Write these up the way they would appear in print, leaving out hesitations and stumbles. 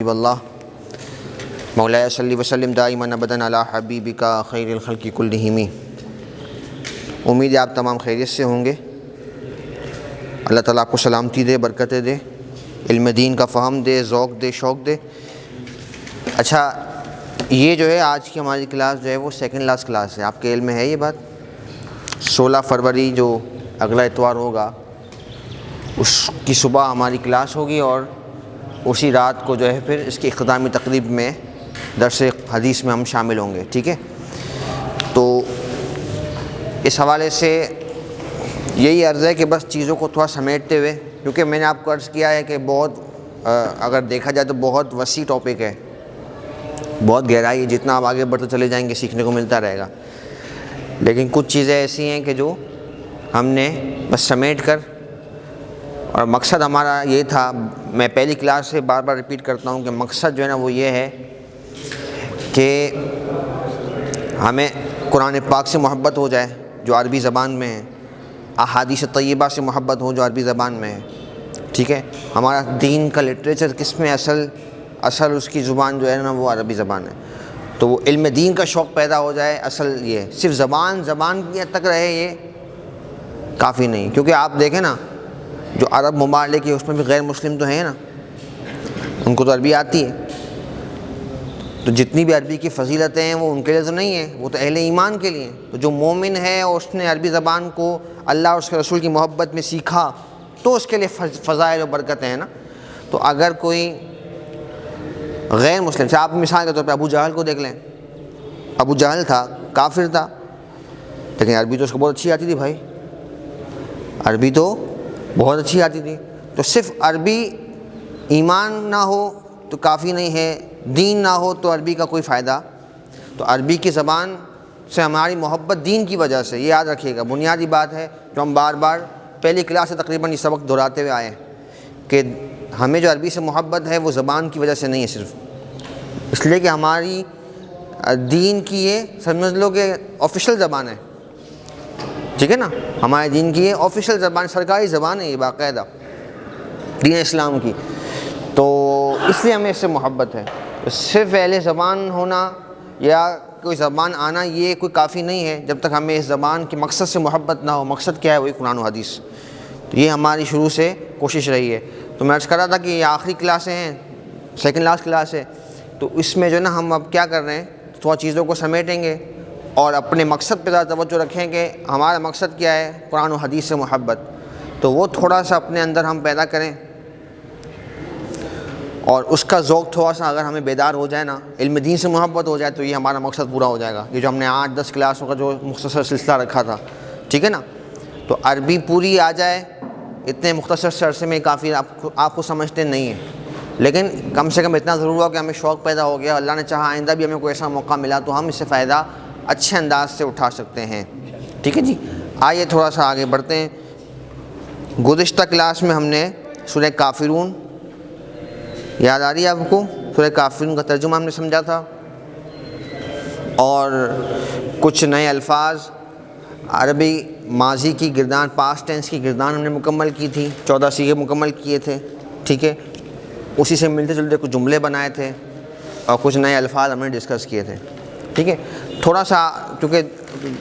اللہ مولاي صلی وسلم دائما ابدا علی حبیبک خیر الخلق کلہم۔ امید ہے آپ تمام خیریت سے ہوں گے۔ اللہ تعالیٰ آپ کو سلامتی دے، برکتیں دے، علم دین کا فہم دے، ذوق دے، شوق دے۔ اچھا، یہ جو ہے آج کی ہماری کلاس جو ہے وہ سیکنڈ لاسٹ کلاس ہے۔ آپ کے علم میں ہے یہ بات؟ 16 فروری جو اگلا اتوار ہوگا اس کی صبح ہماری کلاس ہوگی، اور اسی رات کو جو ہے پھر اس کی اختتامی تقریب میں درس حدیث میں ہم شامل ہوں گے، ٹھیک ہے؟ تو اس حوالے سے یہی عرض ہے کہ بس چیزوں کو تھوڑا سمیٹتے ہوئے، کیونکہ میں نے آپ کو عرض کیا ہے کہ بہت اگر دیکھا جائے تو بہت وسیع ٹاپک ہے، بہت گہرائی ہے، جتنا آپ آگے بڑھتے چلے جائیں گے سیکھنے کو ملتا رہے گا۔ لیکن کچھ چیزیں ایسی ہیں کہ جو ہم نے بس سمیٹ کر، اور مقصد ہمارا یہ تھا، میں پہلی کلاس سے بار بار ریپیٹ کرتا ہوں کہ مقصد جو ہے نا وہ یہ ہے کہ ہمیں قرآن پاک سے محبت ہو جائے جو عربی زبان میں ہے، احادیث طیبہ سے محبت ہو جو عربی زبان میں ہے، ٹھیک ہے؟ ہمارا دین کا لٹریچر کس میں اصل اس کی زبان جو ہے نا وہ عربی زبان ہے، تو وہ علم دین کا شوق پیدا ہو جائے۔ اصل یہ صرف زبان کی حد تک رہے یہ کافی نہیں، کیونکہ آپ دیکھیں نا جو عرب ممالک ہے اس میں بھی غیر مسلم تو ہیں نا، ان کو تو عربی آتی ہے، تو جتنی بھی عربی کی فضیلتیں ہیں وہ ان کے لیے تو نہیں ہیں، وہ تو اہل ایمان کے لیے ہیں۔ تو جو مومن ہے اور اس نے عربی زبان کو اللہ اور اس کے رسول کی محبت میں سیکھا تو اس کے لیے فضائل و برکتیں ہیں نا۔ تو اگر کوئی غیر مسلم سے، آپ مثال کے طور پہ ابو جہل کو دیکھ لیں، ابو جہل تھا، کافر تھا، لیکن عربی تو اس کو بہت اچھی آتی تھی بھائی، عربی تو بہت اچھی آتی تھی۔ تو صرف عربی ایمان نہ ہو تو کافی نہیں ہے، دین نہ ہو تو عربی کا کوئی فائدہ۔ تو عربی کی زبان سے ہماری محبت دین کی وجہ سے، یہ یاد رکھیے گا، بنیادی بات ہے جو ہم بار بار پہلی کلاس سے تقریباً یہ سبق دہراتے ہوئے آئے ہیں کہ ہمیں جو عربی سے محبت ہے وہ زبان کی وجہ سے نہیں ہے صرف، اس لیے کہ ہماری دین کی یہ سمجھ لو کہ آفیشیل زبان ہے، ٹھیک ہے نا؟ ہمارے دین کی یہ آفیشیل زبان، سرکاری زبان ہے یہ باقاعدہ دین اسلام کی، تو اس لیے ہمیں اس سے محبت ہے۔ تو صرف اہل زبان ہونا یا کوئی زبان آنا یہ کوئی کافی نہیں ہے جب تک ہمیں اس زبان کے مقصد سے محبت نہ ہو۔ مقصد کیا ہے؟ وہی قرآن و حدیث۔ تو یہ ہماری شروع سے کوشش رہی ہے۔ تو میں عرض کر رہا تھا کہ یہ آخری کلاسیں ہیں، سیکنڈ لاسٹ کلاس ہے، تو اس میں جو ہے نا ہم اب کیا کر رہے ہیں، تھوڑا چیزوں کو سمیٹیں گے اور اپنے مقصد پہ زیادہ توجہ رکھیں کہ ہمارا مقصد کیا ہے، قرآن و حدیث سے محبت، تو وہ تھوڑا سا اپنے اندر ہم پیدا کریں، اور اس کا ذوق تھوڑا سا اگر ہمیں بیدار ہو جائے نا، علم دین سے محبت ہو جائے، تو یہ ہمارا مقصد پورا ہو جائے گا۔ یہ جو ہم نے 8-10 کلاسوں کا جو مختصر سلسلہ رکھا تھا، ٹھیک ہے نا؟ تو عربی پوری آ جائے اتنے مختصر سے عرصے میں کافی، آپ کو سمجھتے نہیں ہیں، لیکن کم سے کم اتنا ضرور ہوا کہ ہمیں شوق پیدا ہو گیا، اللہ نے چاہا آئندہ بھی ہمیں کوئی ایسا موقع ملا تو ہم اس سے فائدہ اچھے انداز سے اٹھا سکتے ہیں، ٹھیک ہے جی؟ آئیے تھوڑا سا آگے بڑھتے ہیں۔ گزشتہ کلاس میں ہم نے سورہ کافرون، یاد آ رہی ہے آپ کو؟ سورہ کافرون کا ترجمہ ہم نے سمجھا تھا، اور کچھ نئے الفاظ، عربی ماضی کی گردان، پاسٹ ٹینس کی گردان ہم نے مکمل کی تھی، 14 صیغے مکمل کیے تھے، ٹھیک ہے؟ اسی سے ملتے جلتے کچھ جملے بنائے تھے، اور کچھ نئے الفاظ ہم نے ڈسکس کیے تھے، ٹھیک ہے؟ تھوڑا سا کیونکہ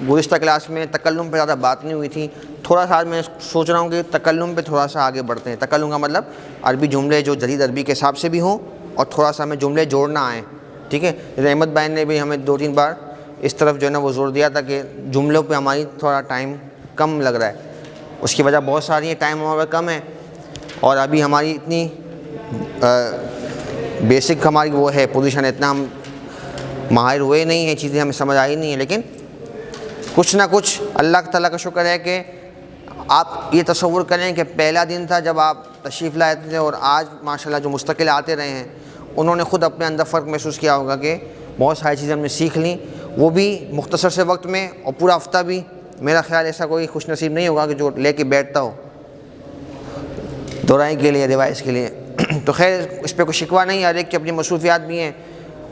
گزشتہ کلاس میں تکلم پہ زیادہ بات نہیں ہوئی تھی، تھوڑا سا آج میں سوچ رہا ہوں کہ تکلم پہ تھوڑا سا آگے بڑھتے ہیں۔ تکلم کا مطلب عربی جملے جو جدید عربی کے حساب سے بھی ہوں، اور تھوڑا سا ہمیں جملے جوڑنا آئیں، ٹھیک ہے؟ احمد بھائی نے بھی ہمیں 2-3 بار اس طرف جو ہے نا وہ زور دیا تھا کہ جملوں پہ ہماری تھوڑا ٹائم کم لگ رہا ہے، اس کی وجہ بہت ساری ہیں، ٹائم ہمارا کم ہے، اور ابھی ہماری اتنی بیسک ہماری وہ ہے پوزیشن، اتنا ہم ماہر ہوئے نہیں ہیں، چیزیں ہمیں سمجھ آئی نہیں ہیں، لیکن کچھ نہ کچھ اللہ تعالیٰ کا شکر ہے کہ آپ یہ تصور کریں کہ پہلا دن تھا جب آپ تشریف لائے تھے، اور آج ماشاءاللہ جو مستقل آتے رہے ہیں انہوں نے خود اپنے اندر فرق محسوس کیا ہوگا کہ بہت ساری چیزیں ہم نے سیکھ لیں، وہ بھی مختصر سے وقت میں، اور پورا ہفتہ بھی میرا خیال ایسا کوئی خوش نصیب نہیں ہوگا کہ جو لے کے بیٹھتا ہو دہرائی کے لیے، ریوائز کے لیے۔ تو خیر اس پہ کوئی شکوہ نہیں، ہر ایک کی اپنی مصروفیات بھی ہیں،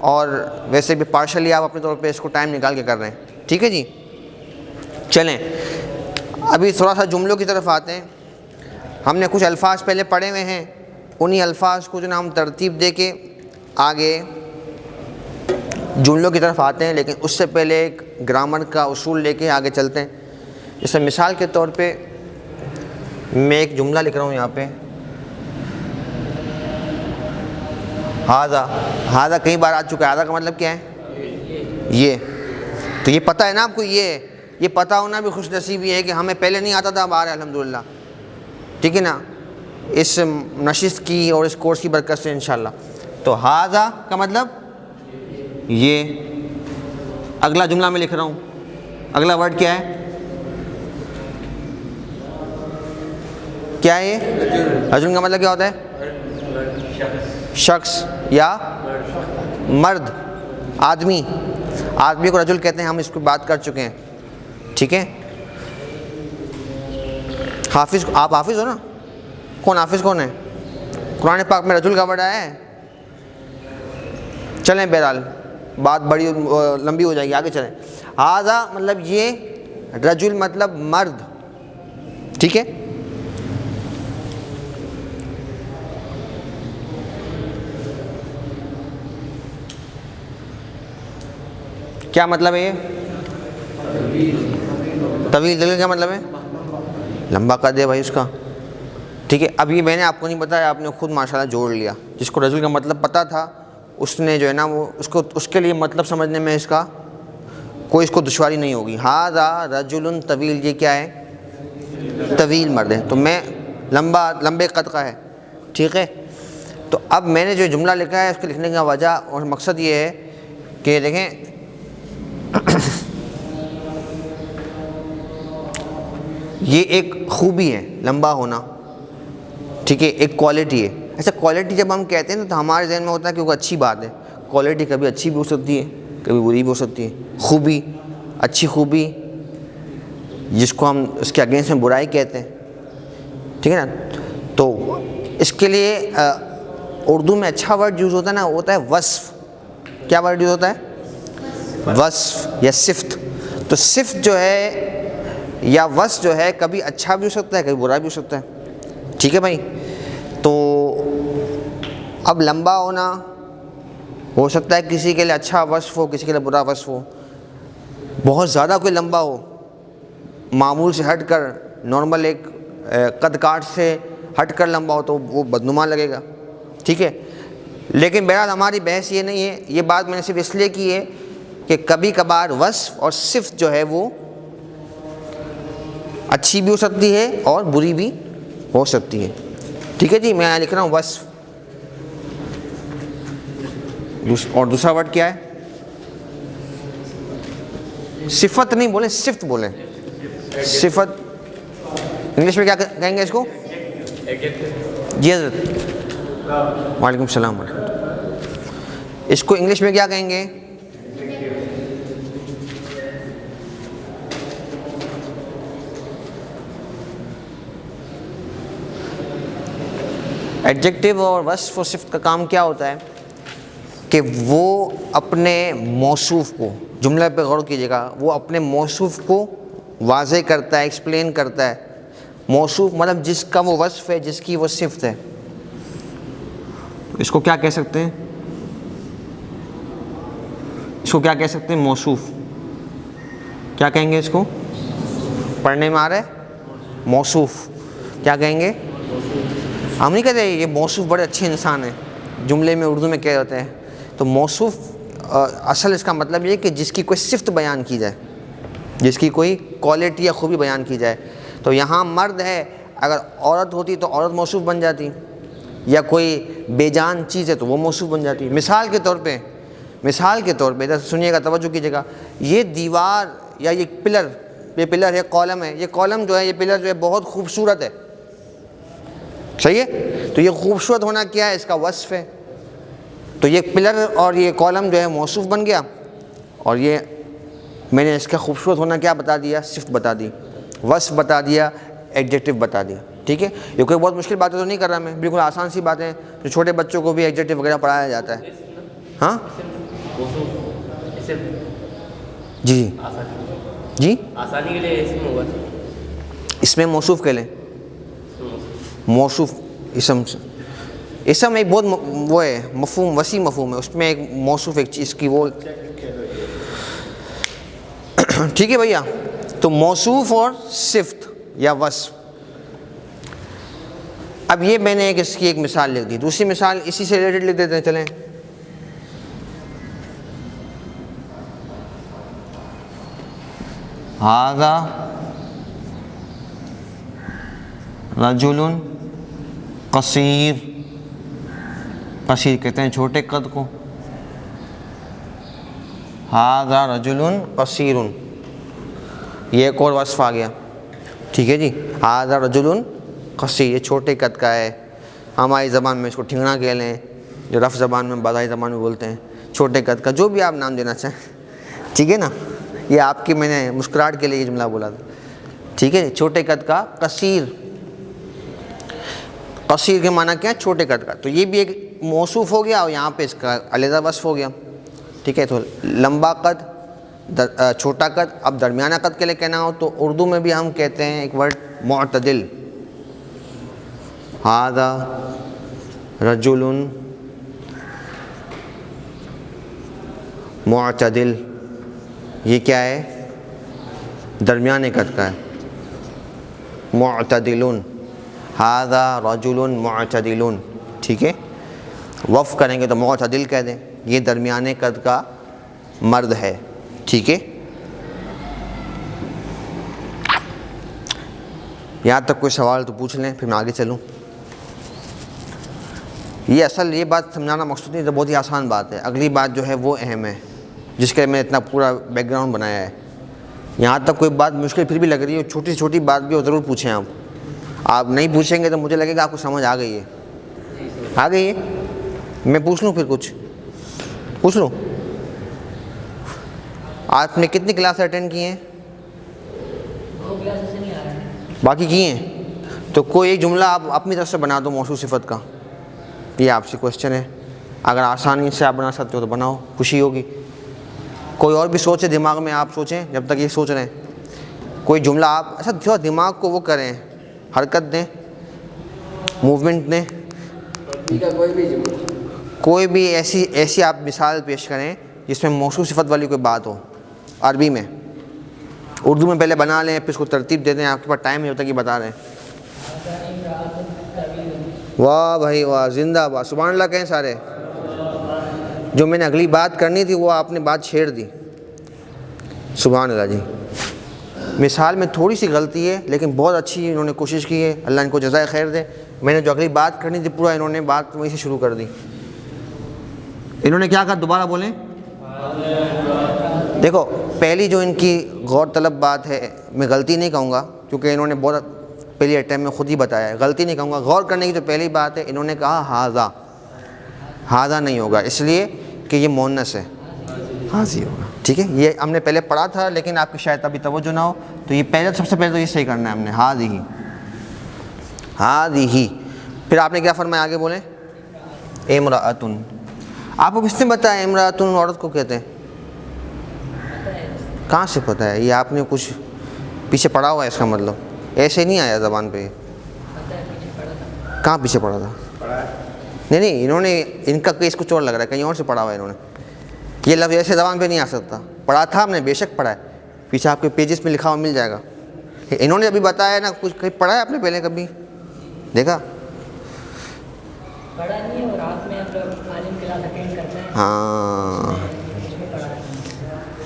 اور ویسے بھی پارشلی آپ اپنے طور پہ اس کو ٹائم نکال کے کر رہے ہیں، ٹھیک ہے جی؟ چلیں ابھی تھوڑا سا جملوں کی طرف آتے ہیں۔ ہم نے کچھ الفاظ پہلے پڑھے ہوئے ہیں، انہی الفاظ کو جو نا ہم ترتیب دے کے آگے جملوں کی طرف آتے ہیں، لیکن اس سے پہلے ایک گرامر کا اصول لے کے آگے چلتے ہیں. جیسے مثال کے طور پہ میں ایک جملہ لکھ رہا ہوں یہاں پہ، ہاذا کئی بار آ چکا ہے. ہاذا کا مطلب کیا ہے؟ یہ. تو یہ پتہ ہے نا آپ کو، یہ پتہ ہونا بھی خوش نصیبی ہے کہ ہمیں پہلے نہیں آتا تھا، اب آ رہا ہے الحمدللہ. ٹھیک ہے نا، اس نشست کی اور اس کورس کی برکت سے انشاءاللہ. تو ہاذا کا مطلب یہ. اگلا جملہ میں لکھ رہا ہوں، اگلا ورڈ کیا ہے؟ کیا ہے یہ؟ رجل کا مطلب کیا ہوتا ہے؟ شخص یا مرد، آدمی کو رجل کہتے ہیں. ہم اس کو بات کر چکے ہیں. ٹھیک ہے. حافظ، آپ حافظ ہو نا؟ کون حافظ کون ہے؟ قرآن پاک میں رجل کا ورڈ آیا ہے. چلیں بہرحال بات بڑی لمبی ہو جائے گی، آگے چلیں. ہاذا مطلب یہ، رجل مطلب مرد. ٹھیک ہے. کیا مطلب ہے یہ؟ طویل. دلیل کیا مطلب ہے؟ لمبا قد ہے بھائی اس کا. ٹھیک ہے. اب یہ میں نے آپ کو نہیں بتایا، آپ نے خود ماشاءاللہ جوڑ لیا. جس کو رجل کا مطلب پتہ تھا اس نے جو ہے نا وہ اس کے لیے مطلب سمجھنے میں اس کا کوئی اس کو دشواری نہیں ہوگی. ہاذا رجل طویل، یہ کیا ہے؟ طویل مرد ہے. تو میں لمبے قد کا ہے. ٹھیک ہے. تو اب میں نے جو جملہ لکھا ہے اس کے لکھنے کا وجہ اور مقصد یہ ہے کہ دیکھیں یہ ایک خوبی ہے لمبا ہونا. ٹھیک ہے. ایک کوالٹی ہے. ایسا کوالٹی جب ہم کہتے ہیں تو ہمارے ذہن میں ہوتا ہے کہ وہ اچھی بات ہے. کوالٹی کبھی اچھی بھی ہو سکتی ہے، کبھی بری بھی ہو سکتی ہے. خوبی، اچھی خوبی جس کو ہم اس کے اگینسٹ میں برائی کہتے ہیں. ٹھیک ہے نا. تو اس کے لیے اردو میں اچھا ورڈ یوز ہوتا ہے نا، ہوتا ہے وصف. کیا ورڈ یوز ہوتا ہے؟ وصف یا صفت. تو صفت جو ہے یا وصف جو ہے کبھی اچھا بھی ہو سکتا ہے، کبھی برا بھی ہو سکتا ہے. ٹھیک ہے بھائی. تو اب لمبا ہونا ہو سکتا ہے کسی کے لیے اچھا وصف ہو، کسی کے لیے برا وصف ہو. بہت زیادہ کوئی لمبا ہو، معمول سے ہٹ کر، نارمل ایک قد کاٹ سے ہٹ کر لمبا ہو تو وہ بدنما لگے گا. ٹھیک ہے. لیکن بہرحال ہماری بحث یہ نہیں ہے. یہ بات میں نے صرف اس لیے کی ہے کہ کبھی کبھار وصف اور صفت جو ہے وہ اچھی بھی ہو سکتی ہے اور بری بھی ہو سکتی ہے. ٹھیک ہے جی. میں یہاں لکھ رہا ہوں وصف. اور دوسرا ورڈ کیا ہے؟ صفت نہیں بولیں، صفت بولیں. صفت انگلش میں کیا کہیں گے اس کو؟ جی حضرت. وعلیکم السلام ورحمۃ اللہ. اس کو انگلش میں کیا کہیں گے؟ ایڈجیکٹو اور وصف و صفت کا کام کیا ہوتا ہے کہ وہ اپنے موصوف کو، جملہ پہ غور کیجیے گا، وہ اپنے موصوف کو واضح کرتا ہے، ایکسپلین کرتا ہے. موصوف مطلب جس کا وہ وصف ہے، جس کی وہ صفت ہے. اس کو کیا کہہ سکتے ہیں؟ اس کو کیا کہہ سکتے ہیں؟ موصوف. کیا کہیں گے اس کو؟ پڑھنے میں آ رہا ہے؟ موصوف. کیا کہیں گے؟ ہم نہیں کہتے یہ موصوف بڑے اچھے انسان ہیں، جملے میں اردو میں کہہ ہوتے ہیں. تو موصوف اصل اس کا مطلب یہ کہ جس کی کوئی صفت بیان کی جائے، جس کی کوئی کوالٹی یا خوبی بیان کی جائے. تو یہاں مرد ہے، اگر عورت ہوتی تو عورت موصوف بن جاتی، یا کوئی بے جان چیز ہے تو وہ موصوف بن جاتی. مثال کے طور پہ ادھر سنیے گا، توجہ کیجیے گا. یہ دیوار یا یہ پلر ہے، کالم ہے. یہ کالم جو ہے، یہ پلر جو ہے بہت خوبصورت ہے. صحیح ہے. تو یہ خوبصورت ہونا کیا ہے؟ اس کا وصف ہے. تو یہ پلر اور یہ کالم جو ہے موصوف بن گیا، اور یہ میں نے اس کا خوبصورت ہونا کیا بتا دیا؟ صفت بتا دی، وصف بتا دیا، ایڈجیکٹو بتا دیا. ٹھیک ہے. یہ کوئی بہت مشکل باتیں تو نہیں کر رہا میں، بالکل آسان سی باتیں جو چھوٹے بچوں کو بھی ایڈجیکٹو وغیرہ پڑھایا جاتا ہے. ہاں جی جی آسانی کے لیے اسم ہوگا. اس میں موصوف کہہ لیں، موصوف اسم سے. اسم ایک بہت وہ ہے مفہوم، وسیع مفہوم ہے، اس میں ایک موصوف ایک چیز کی وہ ٹھیک ہے بھیا. تو موصوف اور صفت یا وصف. اب یہ میں نے ایک اس کی ایک مثال لکھ دی. دوسری مثال اسی سے ریلیٹڈ لکھ دیتے ہیں. چلیں ھذا رجل قصیر. قصیر کہتے ہیں چھوٹے قد کو. ھذا رجل قصیر، یہ ایک اور وصف آ گیا. ٹھیک ہے جی. ھذا رجل قصیر، یہ چھوٹے قد کا ہے. ہماری زبان میں اس کو ٹھنگنا کہہ لیں، جو رف زبان میں بازاری زبان میں بولتے ہیں. چھوٹے قد کا، جو بھی آپ نام دینا چاہیں. ٹھیک ہے نا. یہ آپ کی میں نے مسکراہٹ کے لیے یہ جملہ بولا تھا. ٹھیک ہے. چھوٹے قد کا قصیر. قصیر کے معنی کیا ہے؟ چھوٹے قد کا. تو یہ بھی ایک موصوف ہو گیا اور یہاں پہ اس کا علیحدہ وصف ہو گیا. ٹھیک ہے. تو لمبا قد، چھوٹا قد. اب درمیانہ قد کے لیے کہنا ہو تو اردو میں بھی ہم کہتے ہیں ایک ورڈ معتدل. ھذا رجل معتدل، یہ کیا ہے؟ درمیانے قد کا ہے. معتدل، ھذا رجل معتدل. ٹھیک ہے. وقف کریں گے تو معتدل کہہ دیں، یہ درمیانے قد کا مرد ہے. ٹھیک ہے. یہاں تک کوئی سوال تو پوچھ لیں پھر میں آگے چلوں. یہ بات سمجھانا مقصود نہیں، تو بہت ہی آسان بات ہے. اگلی بات جو ہے وہ اہم ہے، جس کے میں اتنا پورا بیک گراؤنڈ بنایا ہے. یہاں تک کوئی بات مشکل پھر بھی لگ رہی ہے، چھوٹی سے چھوٹی بات بھی ضرور پوچھیں. آپ نہیں پوچھیں گے تو مجھے لگے گا آپ کو سمجھ آ گئی ہے. آ گئی ہے. میں پوچھ لوں پھر کچھ پوچھ لوں. آپ نے کتنی کلاس اٹینڈ کی ہیں؟ باقی کی ہیں. تو کوئی ایک جملہ آپ اپنی طرف سے بنا دو موصوف صفت کا. یہ آپ سے کوشچن ہے. اگر آسانی سے آپ بنا سکتے ہو تو بناؤ، خوشی ہوگی. کوئی اور بھی سوچے دماغ میں، آپ سوچیں جب تک یہ سوچ رہے ہیں. کوئی جملہ آپ ایسا تھوڑا دماغ کو وہ کریں، حرکت دیں، موومنٹ دیں. کوئی بھی ایسی آپ مثال پیش کریں جس میں موصوف صفت والی کوئی بات ہو. عربی میں، اردو میں پہلے بنا لیں پھر اس کو ترتیب دے دیں. آپ کے پاس ٹائم ہے جب تک یہ بتا رہے ہیں. واہ بھائی واہ، زندہ باد، سبحان اللہ کہیں سارے. جو میں نے اگلی بات کرنی تھی وہ آپ نے بات چھیڑ دی. سبحان اللہ جی. مثال میں تھوڑی سی غلطی ہے لیکن بہت اچھی انہوں نے کوشش کی ہے. اللہ ان کو جزائے خیر دے. میں نے جو اگلی بات کرنی تھی پورا انہوں نے بات وہیں سے شروع کر دی. انہوں نے کیا کہا؟ دوبارہ بولیں. دیکھو پہلی جو ان کی غور طلب بات ہے، میں غلطی نہیں کہوں گا کیونکہ انہوں نے بہت پہلی اٹیمپ میں خود ہی بتایا ہے. غلطی نہیں کہوں گا. غور کرنے کی جو پہلی بات ہے، انہوں نے کہا ھذا. ھذا نہیں ہوگا اس لیے کہ یہ مؤنث ہے، حاضی ہوگا. ٹھیک ہے. یہ ہم نے پہلے پڑھا تھا لیکن آپ کی شاید ابھی توجہ نہ ہو، تو یہ پہلے سب سے پہلے تو یہ صحیح کرنا ہے ہم نے. ھذہ، ھذہ. پھر آپ نے کیا فرمایا؟ آگے بولیں. امرأۃ. آپ کو کس نے بتایا امرأۃ عورت کو کہتے ہیں؟ کہاں سے پتہ ہے؟ یہ آپ نے کچھ پیچھے پڑھا ہوا ہے اس کا مطلب. ایسے نہیں آیا زبان پہ. کہاں پیچھے پڑھا تھا؟ نہیں، انہوں نے ان کا کیس کچھ اور لگ رہا ہے، کہیں اور سے پڑھا ہوا ہے انہوں نے. یہ لفظ ایسے زبان پہ نہیں آ سکتا. پڑھا تھا ہم نے، بے شک پڑھا ہے. پیچھے آپ کے پیجز میں لکھا ہوا مل جائے گا. انہوں نے ابھی بتایا نا، کچھ کہیں پڑھا ہے آپ نے پہلے کبھی دیکھا؟ پڑھا نہیں ہے. اور رات میں عالم کلاس اٹینڈ کرتے ہیں. ہاں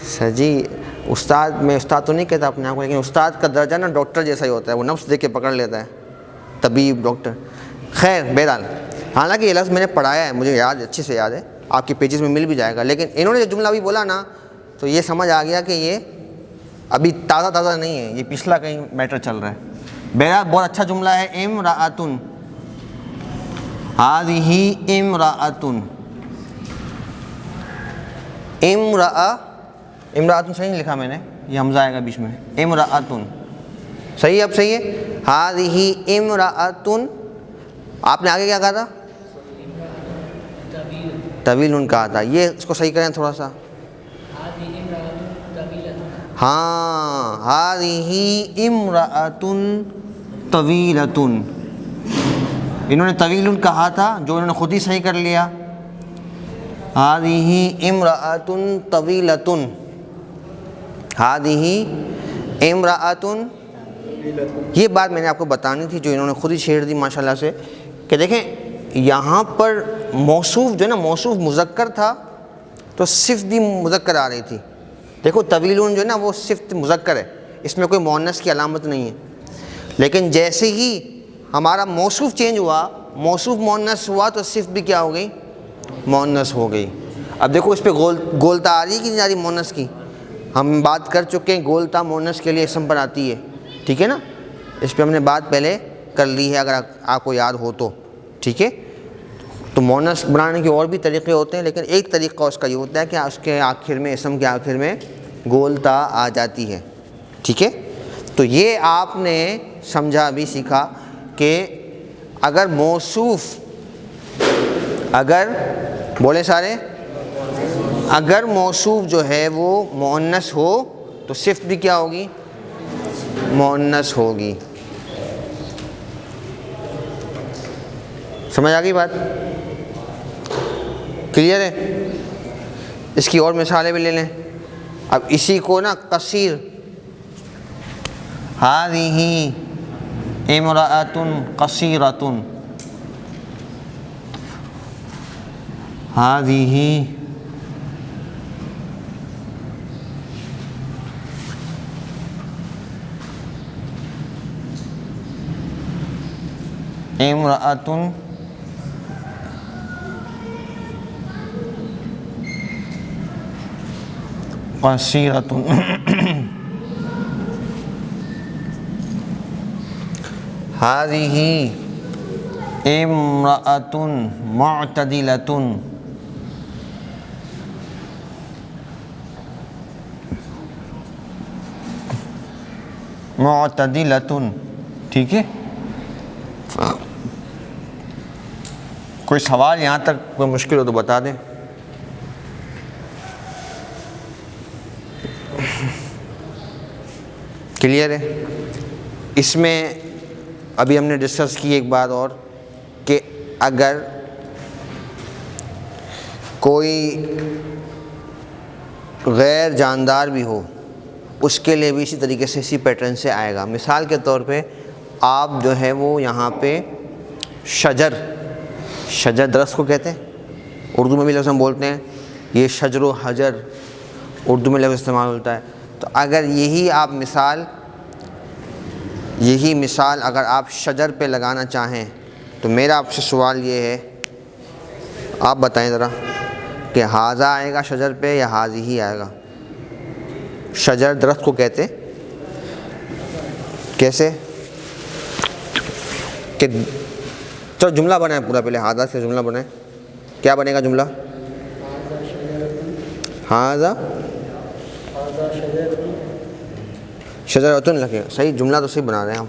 سر جی. استاد، میں استاد تو نہیں کہتا اپنے آپ کو، لیکن استاد کا درجہ نا ڈاکٹر جیسا ہی ہوتا ہے. وہ نفس دیکھ کے پکڑ لیتا ہے، طبیب، ڈاکٹر. خیر بہرحال، حالانکہ یہ لفظ میں نے پڑھایا ہے، مجھے یاد، اچھے سے یاد ہے. آپ کے پیجز میں مل بھی جائے گا. لیکن انہوں نے جو جملہ ابھی بولا نا، تو یہ سمجھ آ گیا کہ یہ ابھی تازہ نہیں ہے، یہ پچھلا کہیں میٹر چل رہا ہے. بہرحال بہت اچھا جملہ ہے. امرأۃ، ھذہ امرأۃ. امرأۃ صحیح نہیں لکھا میں نے، یہ حمزہ آئے گا بیچ میں. امرأۃ صحیح ہے. اب صحیح ہے. ھذہ امرأۃ. آپ نے آگے کیا کہا تھا؟ طویل کہا تھا. یہ اس کو صحیح کریں تھوڑا سا. ہاں، ھذہ امرأۃ طویلۃ. انہوں نے طویل کہا تھا جو انہوں نے خود ہی صحیح کر لیا. ہذہ امرأۃ طویلۃ، ہذہ امرأۃ، یہ بات میں نے آپ کو بتانی تھی جو انہوں نے خود ہی چھیڑ دی ماشاءاللہ سے، کہ دیکھیں یہاں پر موصوف جو ہے نا، موصوف مذکر تھا تو صفت بھی مذکر آ رہی تھی. دیکھو طویلون جو ہے نا وہ صفت مذکر ہے، اس میں کوئی مؤنث کی علامت نہیں ہے. لیکن جیسے ہی ہمارا موصوف چینج ہوا، موصوف مؤنث ہوا، تو صفت بھی کیا ہو گئی؟ مؤنث ہو گئی. اب دیکھو اس پہ گولتا آ رہی کہ نہیں آ رہی مؤنث کی؟ ہم بات کر چکے ہیں گولتا مؤنث کے لیے اسم پر آتی ہے، ٹھیک ہے نا، اس پہ ہم نے بات پہلے کر لی ہے اگر آپ کو یاد ہو تو، ٹھیک ہے. تو مؤنث بنانے کے اور بھی طریقے ہوتے ہیں، لیکن ایک طریقہ اس کا یہ ہوتا ہے کہ اس کے آخر میں، اسم کے آخر میں گولتا آ جاتی ہے، ٹھیک ہے. تو یہ آپ نے سمجھا بھی سیکھا کہ اگر موصوف، اگر بولے سارے، اگر موصوف جو ہے وہ مؤنث ہو تو صفت بھی کیا ہوگی؟ مؤنث ہوگی. سمجھ آ گئی بات؟ کلیئر ہے؟ اس کی اور مثالیں بھی لے لیں. اب اسی کو نا قصیر، ہذہ امرأۃ قصیرۃ، ہذہ امرأۃ قصیرۃ، ہذہ امرأۃ معتدلۃ، معتدلۃ، ٹھیک ہے. کوئی سوال یہاں تک کوئی مشکل ہو تو بتا دیں. کلیئر ہے؟ اس میں ابھی ہم نے ڈسکس کی ایک بات اور، کہ اگر کوئی غیر جاندار بھی ہو اس کے لیے بھی اسی طریقے سے، اسی پیٹرن سے آئے گا. مثال کے طور پہ آپ جو ہے وہ یہاں پہ شجر، شجر درخت کو کہتے ہیں، اردو میں بھی لفظ ہم بولتے ہیں، یہ شجر و حجر اردو میں لفظ استعمال ہوتا ہے. تو اگر یہی مثال اگر آپ شجر پہ لگانا چاہیں تو میرا آپ سے سوال یہ ہے، آپ بتائیں ذرا کہ ہاذا آئے گا شجر پہ یا ہاذی ہی آئے گا؟ شجر درخت کو کہتے کیسے؟ کہ چلو جملہ بنائیں پورا، پہلے ہاذا سے جملہ بنائیں. کیا بنے گا جملہ؟ ہاذا شجرۃ لگے گا. صحیح جملہ تو صحیح بنا رہے ہیں آپ.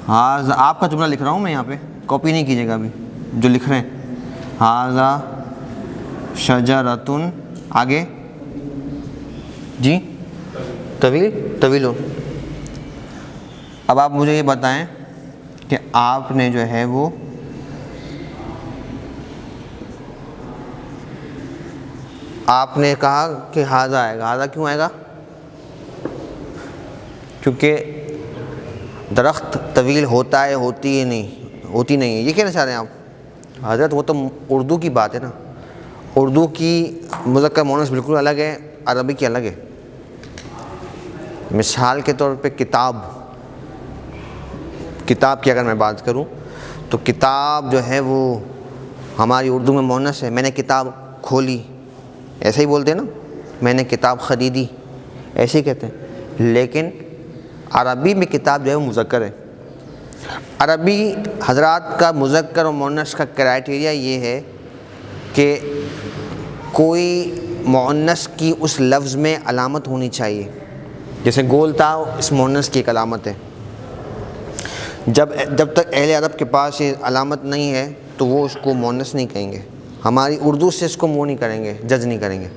ہاذا آپ کا جملہ لکھ رہا ہوں میں یہاں پہ، کاپی نہیں کیجیے گا ابھی جو لکھ رہے ہیں. ہاذا شجرۃ، آگے جی طویل. اب آپ مجھے یہ بتائیں کہ آپ نے جو ہے وہ آپ نے کہا کہ ہاذا آئے گا. ہاذا کیوں آئے گا؟ کیونکہ درخت طویل ہوتا ہے، ہوتی نہیں ہے. یہ کہنا چاہ رہے ہیں آپ؟ حضرت وہ تو اردو کی بات ہے نا، اردو کی مذکر مؤنث بالکل الگ ہے، عربی کی الگ ہے. مثال کے طور پہ کتاب کی اگر میں بات کروں تو کتاب جو ہے وہ ہماری اردو میں مؤنث ہے. میں نے کتاب کھولی، ایسے ہی بولتے ہیں نا، میں نے کتاب خریدی، ایسے ہی کہتے ہیں. لیکن عربی میں کتاب جو ہے وہ مذکر ہے. عربی حضرات کا مذکر و مؤنث کا کرائٹیریا یہ ہے کہ کوئی مؤنث کی اس لفظ میں علامت ہونی چاہیے. جیسے گولتا اس مؤنث کی ایک علامت ہے. جب تک اہل عرب کے پاس یہ علامت نہیں ہے تو وہ اس کو مؤنث نہیں کہیں گے. ہماری اردو سے اس کو منہ نہیں کریں گے، جج نہیں کریں گے،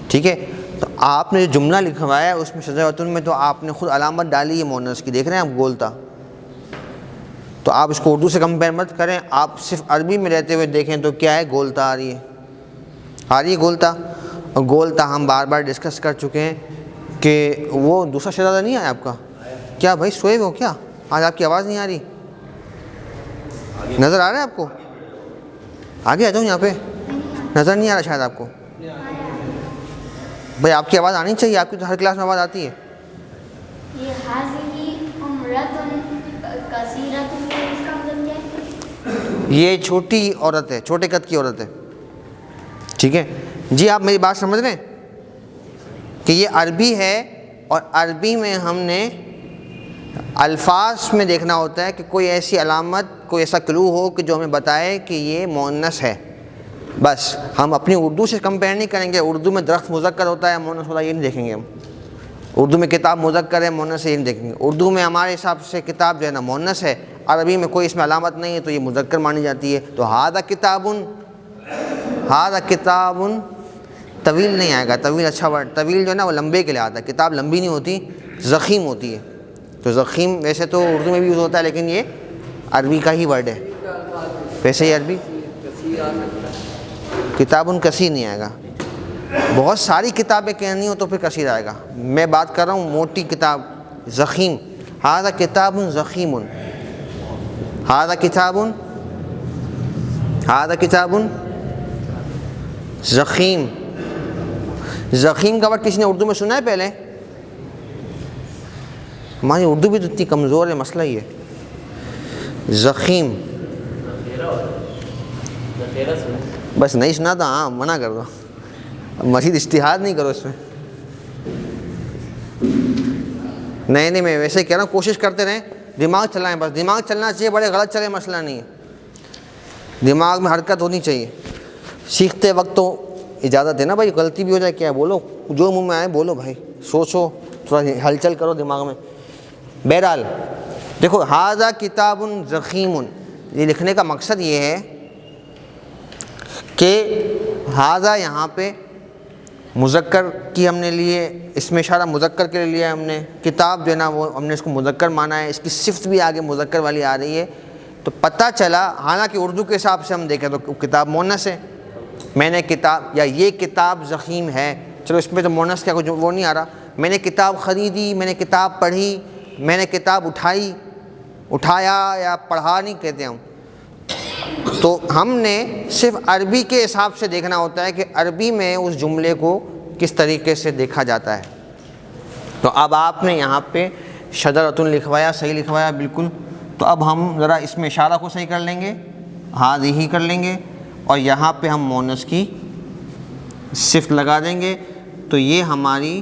ٹھیک ہے. تو آپ نے جو جملہ لکھوایا ہے اس میں شجرۃ میں تو آپ نے خود علامت ڈالی ہے مؤنث کی. دیکھ رہے ہیں آپ گولتا، تو آپ اس کو اردو سے کمپیئر مت کریں، آپ صرف عربی میں رہتے ہوئے دیکھیں تو کیا ہے، گولتا آ رہی ہے گولتا. اور گولتا ہم بار بار ڈسکس کر چکے ہیں کہ وہ دوسرا شہزادہ نہیں آیا آپ کا. کیا بھائی سوئے ہو کیا؟ آج آپ کی آواز نہیں آ رہی، نظر آ رہا ہے آپ کو؟ آگے آ جاؤ، یہاں پہ نظر نہیں آ رہا شاید آپ کو. بھائی آپ کی آواز آنی چاہیے، آپ کی تو ہر کلاس میں آواز آتی ہے. یہ چھوٹی عورت ہے، چھوٹے قد کی عورت ہے. ٹھیک ہے جی، آپ میری بات سمجھ رہے ہیں کہ یہ عربی ہے، اور عربی میں ہم نے الفاظ میں دیکھنا ہوتا ہے کہ کوئی ایسی علامت، کوئی ایسا کلو ہو کہ جو ہمیں بتائے کہ یہ مؤنث ہے. بس ہم اپنی اردو سے کمپیئر نہیں کریں گے. اردو میں درخت مذکر ہوتا ہے، مؤنث ہوتا ہے، یہ نہیں دیکھیں گے ہم. اردو میں کتاب مذکر ہے، مؤنث ہے، یہ نہیں دیکھیں گے. اردو میں ہمارے حساب سے کتاب جو ہے نا مؤنث ہے، عربی میں کوئی اس میں علامت نہیں ہے تو یہ مذکر مانی جاتی ہے. تو ھذا کتاب طویل نہیں آئے گا. طویل اچھا ورڈ، طویل جو ہے نا وہ لمبے کے لیے آتا ہے. کتاب لمبی نہیں ہوتی، ضخیم ہوتی ہے. تو ضخیم ویسے تو اردو میں بھی یوز ہوتا ہے، لیکن یہ عربی کا ہی ورڈ ہے. ویسے ہی عربی کتاب کثیر نہیں آئے گا. بہت ساری کتابیں کہنی ہو تو پھر کثیر آئے گا. میں بات کر رہا ہوں موٹی کتاب، ضخیم. ھذا کتاب ضخیم، ھذا کتاب ضخیم. ضخیم کا ورڈ کسی نے اردو میں سنا ہے پہلے؟ ہماری اردو بھی تو اتنی کمزور ہے، مسئلہ ہی ہے. ضخیم بس نہیں سنا تھا، ہاں منع کر دو، مزید اجتہاد نہیں کرو اس میں. نہیں میں ویسے ہی کہہ رہا ہوں، کوشش کرتے رہیں، دماغ چلائیں. بس دماغ چلنا چاہیے، بڑے غلط چلے مسئلہ نہیں ہے. دماغ میں حرکت ہونی چاہیے. سیکھتے وقت تو اجازت ہے نا بھائی، غلطی بھی ہو جائے، کیا ہے بولو، جو منہ میں آئے بولو بھائی، سوچو، تھوڑا ہلچل کرو دماغ میں. بہرحال دیکھو، ھذا کتاب ضخیم، یہ لکھنے کا مقصد یہ ہے کہ ھذا یہاں پہ مذکر کی ہم نے لیے، اس میں اشارہ مذکر کے لیے لیا ہے ہم نے. کتاب جو ہے نا وہ ہم نے اس کو مذکر مانا ہے، اس کی صفت بھی آگے مذکر والی آ رہی ہے. تو پتہ چلا، حالانکہ اردو کے حساب سے ہم دیکھیں تو کتاب مؤنث ہے. میں نے کتاب، یا یہ کتاب ضخیم ہے، چلو اس میں تو مؤنث کیا کچھ وہ نہیں آ رہا. میں نے کتاب خریدی، میں نے کتاب پڑھی، میں نے کتاب اٹھایا یا پڑھا نہیں کہتے ہم. تو ہم نے صرف عربی کے حساب سے دیکھنا ہوتا ہے کہ عربی میں اس جملے کو کس طریقے سے دیکھا جاتا ہے. تو اب آپ نے یہاں پہ شجرۃ لکھوایا، صحیح لکھوایا بالکل. تو اب ہم ذرا اس میں اشارہ کو صحیح کر لیں گے، ھذہ کر لیں گے، اور یہاں پہ ہم مؤنث کی صفت لگا دیں گے. تو یہ ہماری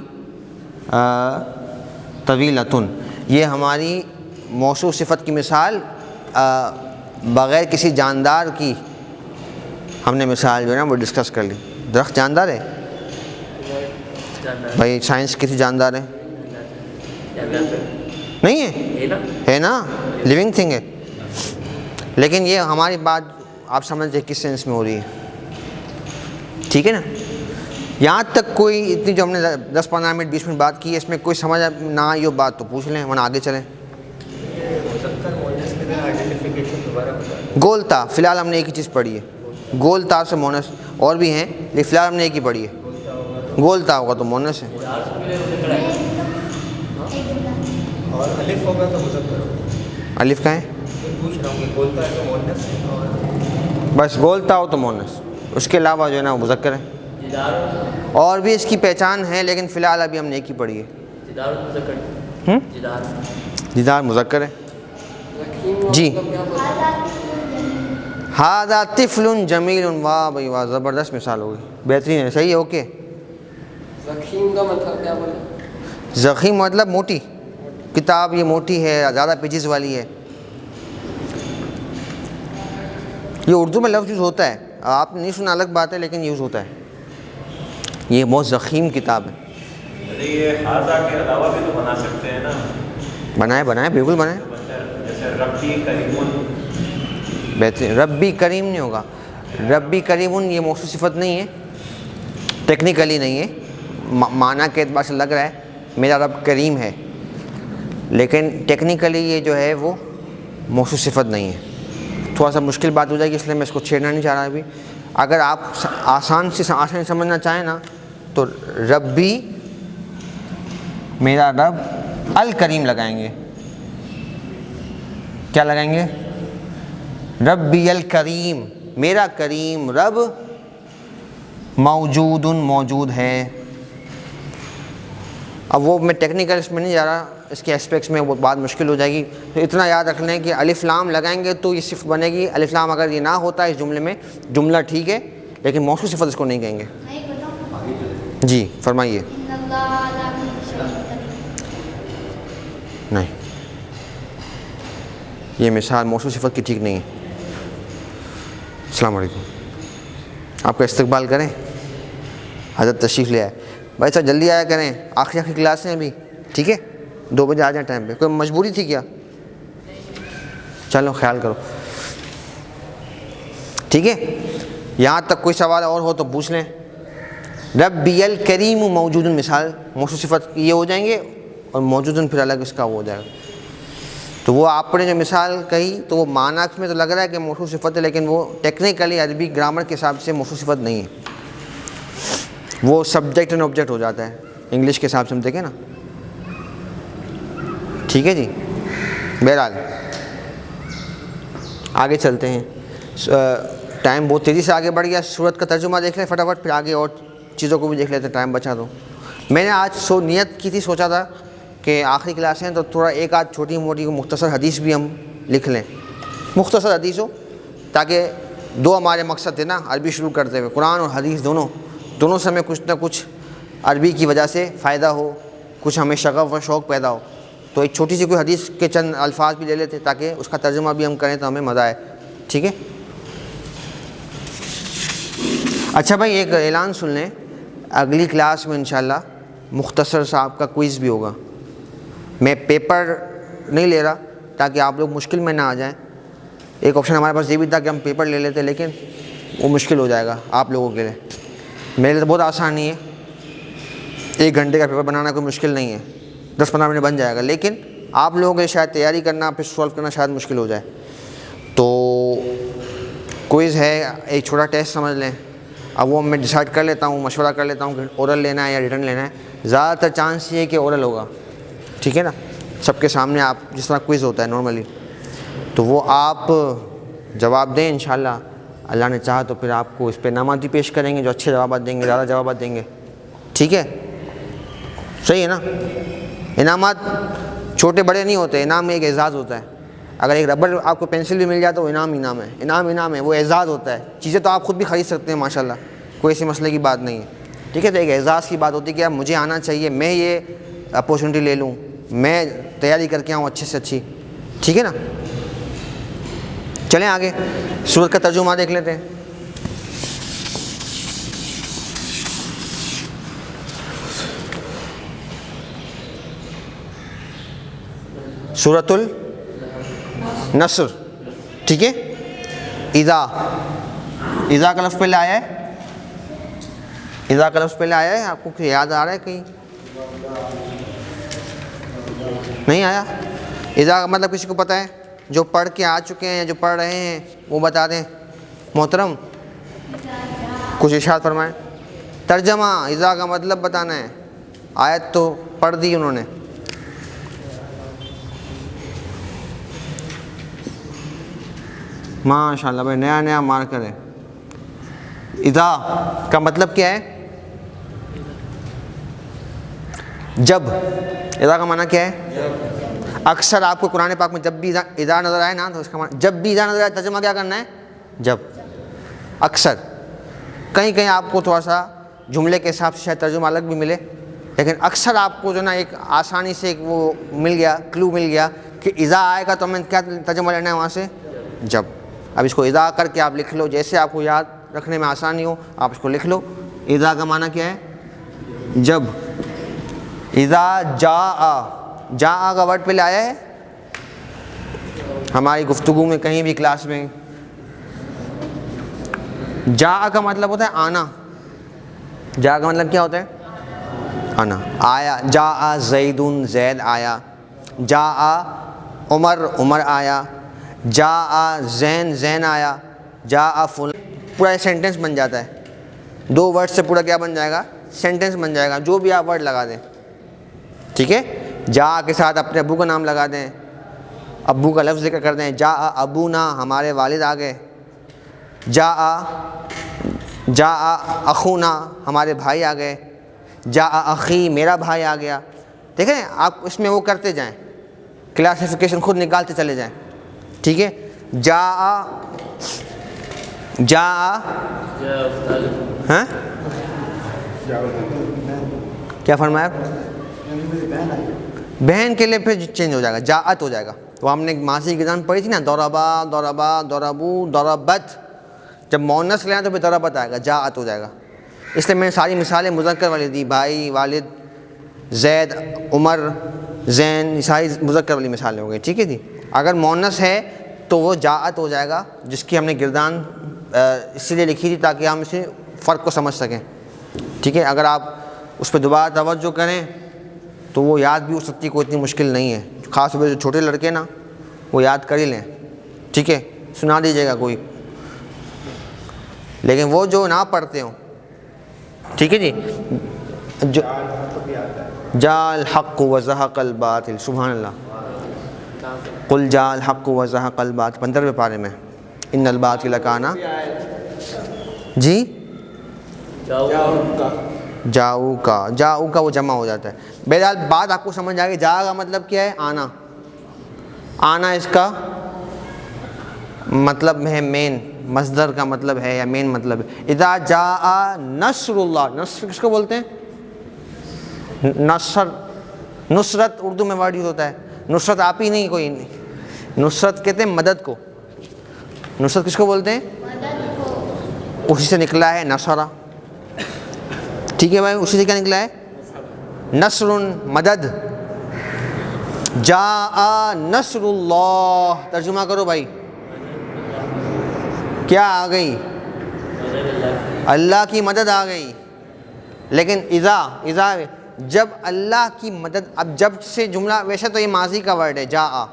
طویلۃ، یہ ہماری موصوف صفت کی مثال بغیر کسی جاندار کی ہم نے مثال جو ہے نا وہ ڈسکس کر لی. درخت جاندار ہے بھائی؟ سائنس کسی جاندار ہے؟ نہیں ہے نا، لیونگ تھنگ ہے. لیکن یہ ہماری بات آپ سمجھتے کس سینس میں ہو رہی ہے، ٹھیک ہے نا. یہاں تک کوئی اتنی جو ہم نے 10-15 منٹ 20 منٹ بات کی ہے، اس میں کوئی سمجھ نہ آئی ہو بات تو پوچھ لیں، ورنہ آگے چلیں. گولتا، فی الحال ہم نے ایک ہی چیز پڑھی ہے، گولتا سے مؤنث اور بھی ہیں، لیکن فی الحال ہم نے ایک ہی پڑھی ہے. گولتا ہوگا تو مؤنث ہے، اور الف ہوگا تو مذکر ہوگا. الف کا ہے، پوچھ رہا ہوں کہ گولتا ہے تو مؤنث ہے، اور بس گولتا ہو تو مؤنث، اس کے علاوہ جو ہے نا وہ مذکر ہے. اور بھی اس کی پہچان ہے، لیکن فی الحال ابھی ہم نے ایک ہی پڑھی ہے. جدار مذکر ہے جی. ھذا طفل جمیل، واہ بھائی واہ، زبردست مثال ہوگی، بہترین ہے، صحیح ہے، اوکے. ضخیم کا مطلب کیا بولے؟ ضخیم مطلب موٹی کتاب، یہ موٹی ہے، زیادہ پیجز والی ہے. یہ اردو میں لفظ یوز ہوتا ہے، آپ نے نہیں سنا الگ بات ہے، لیکن یوز ہوتا ہے. یہ بہت ضخیم کتاب ہے. یہ ھذا کے علاوہ بھی تو بنا سکتے ہیں نا. بنائیں بالکل بنائیں. جیسے ربی کریم، بہترین. ربی کریم نہیں ہوگا، ربی کریم یہ موصوف صفت نہیں ہے، ٹیکنیکلی نہیں ہے، معنی کے اعتبار سے لگ رہا ہے میرا رب کریم ہے، لیکن ٹیکنیکلی یہ جو ہے وہ موصوف صفت نہیں ہے. تھوڑا سا مشکل بات ہو جائے گی اس لیے میں اس کو چھیڑنا نہیں چاہ رہا ابھی. اگر آپ آسانی سمجھنا چاہیں نا تو ربی میرا رب الکریم لگائیں گے. کیا لگائیں گے؟ ربی الکریم، میرا کریم رب موجود موجود ہے. اب وہ میں ٹیکنیکل اس میں نہیں جا رہا، اس کے اسپیکٹس میں وہ بات مشکل ہو جائے گی. تو اتنا یاد رکھ لیں کہ الف لام لگائیں گے تو یہ صفت بنے گی. الف لام اگر یہ نہ ہوتا ہے اس جملے میں، جملہ ٹھیک ہے لیکن موصوف صفت اس کو نہیں کہیں گے. جی فرمائیے. نہیں، یہ مثال موصوف صفت کی ٹھیک نہیں ہے. السلام علیکم. آپ کا استقبال کریں. حضرت تشریف لے آئے. بھائی صاحب جلدی آیا کریں، آخری کلاس ہیں ابھی، ٹھیک ہے؟ 2 بجے آ جائیں ٹائم پہ. کوئی مجبوری تھی کیا؟ چلو خیال کرو، ٹھیک ہے؟ یہاں تک کوئی سوال اور ہو تو پوچھ لیں. ربی الکریم موجود، مثال موصوف صفت یہ ہو جائیں گے اور موجود پھر الگ اس کا وہ ہو جائے گا. تو وہ آپ نے جو مثال کہی تو وہ معنی میں تو لگ رہا ہے کہ موصوف صفت ہے، لیکن وہ ٹیکنیکلی عربی گرامر کے حساب سے موصوف صفت نہیں ہے. وہ سبجیکٹ اینڈ آبجیکٹ ہو جاتا ہے انگلش کے حساب سے، ہم دیکھیں نا. ٹھیک ہے جی. بہرحال آگے چلتے ہیں. ٹائم بہت تیزی سے آگے بڑھ گیا. سورت کا ترجمہ دیکھ لیں فٹافٹ، پھر آگے اور چیزوں کو بھی دیکھ لیتے، ٹائم بچا دو. میں نے آج نیت کی تھی، سوچا تھا کہ آخری کلاس ہیں تو تھوڑا ایک آدھ چھوٹی موٹی مختصر حدیث بھی ہم لکھ لیں. مختصر حدیث ہو تاکہ 2 ہمارے مقصد تھے نا عربی شروع کرتے ہوئے، قرآن اور حدیث دونوں سے ہمیں کچھ نہ کچھ عربی کی وجہ سے فائدہ ہو، کچھ ہمیں شغف و شوق پیدا ہو. تو ایک چھوٹی سی کوئی حدیث کے چند الفاظ بھی لے لیتے تاکہ اس کا ترجمہ بھی ہم کریں تو ہمیں مزہ آئے. ٹھیک ہے؟ اچھا بھائی ایک اعلان سن لیں، اگلی کلاس میں انشاءاللہ مختصر سا آپ کا کوئز بھی ہوگا. میں پیپر نہیں لے رہا تاکہ آپ لوگ مشکل میں نہ آ جائیں. ایک آپشن ہمارے پاس یہ بھی تھا کہ ہم پیپر لے لیتے، لیکن وہ مشکل ہو جائے گا آپ لوگوں کے لیے. میرے لیے تو بہت آسان ہے. 1 گھنٹے کا پیپر بنانا کوئی مشکل نہیں ہے، 10-15 منٹ بن جائے گا. لیکن آپ لوگوں کے شاید تیاری کرنا پھر سولو کرنا شاید مشکل ہو جائے. تو کوئز ہے، ایک چھوٹا ٹیسٹ سمجھ لیں. اب وہ میں ڈیسائیڈ کر لیتا ہوں، مشورہ کر لیتا ہوں کہ اورل لینا ہے یا ریٹن لینا ہے. زیادہ تر چانس یہ ہے کہ اورل ہوگا، ٹھیک ہے نا؟ سب کے سامنے آپ جس طرح کوئز ہوتا ہے نارملی، تو وہ آپ جواب دیں انشاءاللہ. اللہ نے چاہا تو پھر آپ کو اس پہ انعامات بھی پیش کریں گے جو اچھے جوابات دیں گے، زیادہ جوابات دیں گے. ٹھیک ہے؟ صحیح ہے نا؟ انعامات چھوٹے بڑے نہیں ہوتے، انعام میں ایک اعزاز ہوتا ہے. اگر ایک ربڑ آپ کو پینسل بھی مل جائے تو وہ انعام ہے، انعام ہے، وہ اعزاز ہوتا ہے. چیزیں تو آپ خود بھی خرید سکتے ہیں ماشاءاللہ، کوئی ایسی مسئلے کی بات نہیں ہے. ٹھیک ہے؟ تو ایک اعزاز کی بات ہوتی ہے کہ اب مجھے آنا چاہیے، میں یہ اپورچونیٹی لے لوں، میں تیاری کر کے آؤں اچھے سے اچھی. ٹھیک ہے نا؟ چلیں آگے سورت کا ترجمہ دیکھ لیتے ہیں. سورۃ النصر. ٹھیک ہے؟ اذا کا لفظ پہلے آیا ہے، اذا کا لفظ پہلے آیا ہے. آپ کو یاد آ رہا ہے کہیں؟ نہیں آیا؟ اذا کا مطلب کسی کو پتہ ہے؟ جو پڑھ کے آ چکے ہیں یا جو پڑھ رہے ہیں وہ بتا دیں. محترم کچھ ارشاد فرمائیں. ترجمہ اذا کا مطلب بتانا ہے. آیت تو پڑھ دی انہوں نے. ماشاء اللہ بھائی، نیا مار کرے. اذا کا مطلب کیا ہے؟ جب. اذا کا معنی کیا ہے؟ اکثر آپ کو قرآن پاک میں جب بھی اذا نظر آئے نا تو اس کا معنی جب بھی اذا نظر آئے ترجمہ کیا کرنا ہے؟ جب. اکثر کہیں آپ کو تھوڑا سا جملے کے حساب سے شاید ترجمہ الگ بھی ملے، لیکن اکثر آپ کو جو نا ایک آسانی سے ایک وہ مل گیا، کلو مل گیا کہ اذا آئے گا تو ہمیں کیا ترجمہ لینا ہے وہاں سے؟ جب. اب اس کو اذا کر کے آپ لکھ لو، جیسے آپ کو یاد رکھنے میں آسانی ہو آپ اس کو لکھ لو. اذا کا معنی کیا ہے؟ جب. اذا جاء کا ورڈ پہلے آیا ہے ہماری گفتگو میں کہیں بھی کلاس میں. جاء کا مطلب ہوتا ہے آنا. جاء کا مطلب کیا ہوتا ہے؟ آنا. آیا. جاء زیدن، زید آیا. جاء عمر، عمر آیا. جاء زین، زین آیا، جاء فلان، پورا سینٹنس بن جاتا ہے. 2 ورڈ سے پورا کیا بن جائے گا؟ سینٹنس بن جائے گا، جو بھی آپ ورڈ لگا دیں. ٹھیک ہے، جا کے ساتھ اپنے ابو کا نام لگا دیں، ابو کا لفظ ذکر کر دیں، جا ابونا، ہمارے والد آ گئے. جا اخونا، ہمارے بھائی آ گئے. جا اخی، میرا بھائی آ گیا. دیکھیں آپ اس میں وہ کرتے جائیں، کلاسیفیکیشن خود نکالتے چلے جائیں. ٹھیک ہے، جا ہاں کیا فرمایا؟ بہن کے لیے پھر چینج ہو جائے گا، جاءت ہو جائے گا. تو ہم نے ماضی کی نظام پڑھی تھی نا، ضربا ضربا ضربو ضربت، جب مؤنث لے آئیں تو پھر ضربت آئے گا، جاءت ہو جائے گا. اس لیے میں نے ساری مثالیں مذکر والی دی، بھائی، والد، زید، عمر، زین، یہ ساری مذکر والی مثالیں ہو گئی. ٹھیک ہے جی. اگر مؤنث ہے تو وہ جاءت ہو جائے گا، جس کی ہم نے گردان اسی لیے لکھی تھی تاکہ ہم اسے فرق کو سمجھ سکیں. ٹھیک ہے، اگر آپ اس پہ دوبارہ توجہ کریں تو وہ یاد بھی ہو سکتی، کوئی اتنی مشکل نہیں ہے. خاص طور پہ جو چھوٹے لڑکے نا وہ یاد کر ہی لیں. ٹھیک ہے، سنا دیجیے گا کوئی. لیکن وہ جو نہ پڑھتے ہوں، ٹھیک ہے جی، جو جاء الحق وزهق الباطل، سبحان اللہ، قل جاء الحق وزهق الباطل، 15ویں پارے میں، ان الباطل کان، جی جاؤ کا وہ جمع ہو جاتا ہے. بہرحال بات آپ کو سمجھ آ گئی. جا کا مطلب کیا ہے؟ آنا. آنا اس کا مطلب ہے مین، مصدر کا مطلب ہے یا مین مطلب ہے. اذا جاء نصر اللہ، نصر کس کو بولتے ہیں؟ نصر، نصرت اردو میں ورڈ یوز ہوتا ہے. نصرت آپ ہی نہیں، کوئی نہیں، نصرت کہتے ہیں مدد کو. نصرت کس کو بولتے ہیں؟ اسی سے نکلا ہے نصرہ. ٹھیک ہے بھائی، اسی سے کیا نکلا ہے؟ نصر، مدد. جاء نصر اللہ، ترجمہ کرو بھائی. کیا آ گئی؟ اللہ کی مدد آ گئی. لیکن اذا جب اللہ کی مدد، اب جب سے جملہ، ویسے تو یہ ماضی کا ورڈ ہے، جاء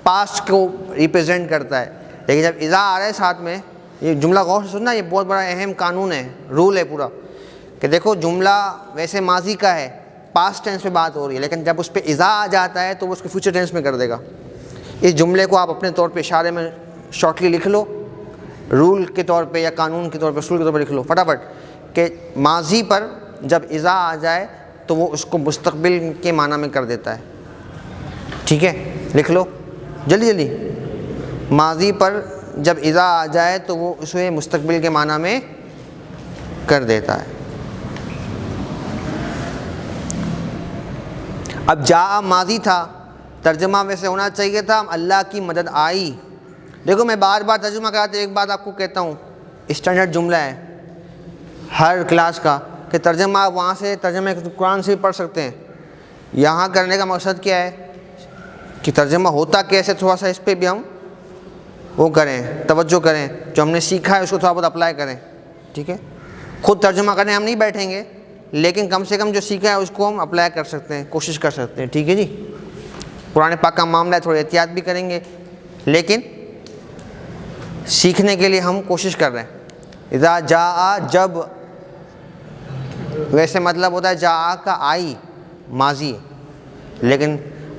پاسٹ کو ریپرزینٹ کرتا ہے، لیکن جب اذا آ رہا ہے ساتھ میں، یہ جملہ غور سے سننا، یہ بہت بڑا اہم قانون ہے، رول ہے پورا، کہ دیکھو جملہ ویسے ماضی کا ہے، پاسٹ ٹینس پہ بات ہو رہی ہے، لیکن جب اس پہ اذا آ جاتا ہے تو وہ اس کو فیوچر ٹینس میں کر دے گا. اس جملے کو آپ اپنے طور پہ اشارے میں شارٹلی لکھ لو، رول کے طور پہ یا قانون کے طور پہ، اصول کے طور پہ لکھ لو فٹافٹ، کہ ماضی پر جب اذا آ جائے تو وہ اس کو مستقبل کے معنی میں کر دیتا ہے. ٹھیک ہے، لکھ لو جلدی جلدی. ماضی پر جب اذا آ جائے تو وہ اسے مستقبل کے معنی میں کر دیتا ہے. اب جاء ماضی تھا، ترجمہ ویسے ہونا چاہیے تھا اللہ کی مدد آئی. دیکھو میں بار بار ترجمہ کراتے ایک بات آپ کو کہتا ہوں، اسٹینڈرڈ جملہ ہے ہر کلاس کا، کہ ترجمہ آپ وہاں سے ترجمہ قرآن سے بھی پڑھ سکتے ہیں. یہاں کرنے کا مقصد کیا ہے کہ ترجمہ ہوتا کیسے، تھوڑا سا اس پہ بھی ہم وہ کریں، توجہ کریں، جو ہم نے سیکھا ہے اس کو تھوڑا بہت اپلائی کریں. ٹھیک ہے، خود ترجمہ کرنے ہم نہیں بیٹھیں گے، لیکن کم سے کم جو سیکھا ہے اس کو ہم اپلائی کر سکتے ہیں، کوشش کر سکتے ہیں. ٹھیک ہے جی، قرآن پاک کا معاملہ ہے، تھوڑی احتیاط بھی کریں گے، لیکن سیکھنے کے لیے ہم کوشش کر رہے ہیں. اذا جاء، جب، ویسے مطلب ہوتا ہے جاء کا آئی، ماضی، لیکن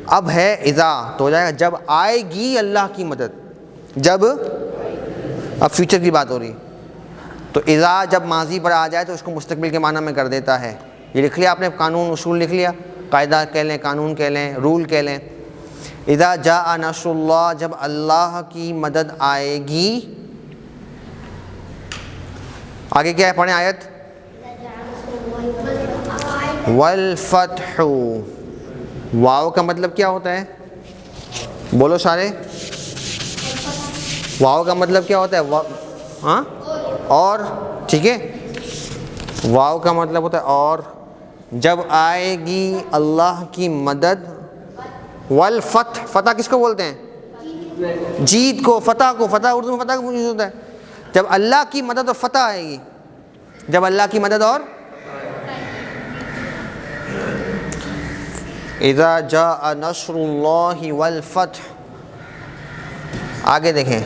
اب ہے اذا تو ہو جائے گا جب آئے گی اللہ کی مدد. جب، اب فیوچر کی بات ہو رہی، تو اذا جب ماضی پر آ جائے تو اس کو مستقبل کے معنی میں کر دیتا ہے. یہ لکھ لیا آپ نے، قانون اصول لکھ لیا، قاعدہ کہہ لیں، قانون کہہ لیں، رول کہہ لیں. اذا جاء نصر اللہ، جب اللہ کی مدد آئے گی. آگے کیا ہے پڑھیں آیت؟ والفتح، واو کا مطلب کیا ہوتا ہے؟ بولو سارے، واو کا مطلب کیا ہوتا ہے؟ ہاں، اور. ٹھیک ہے، واو کا مطلب ہوتا ہے اور. جب آئے گی اللہ کی مدد. والفتح، فتح کس کو بولتے ہیں؟ جیت کو، فتح کو. فتح اردو میں فتح کو یوز ہوتا ہے. جب اللہ کی مدد اور فتح آئے گی، جب اللہ کی مدد اور اذا جاء نصر اللہ والفتح. آگے دیکھیں،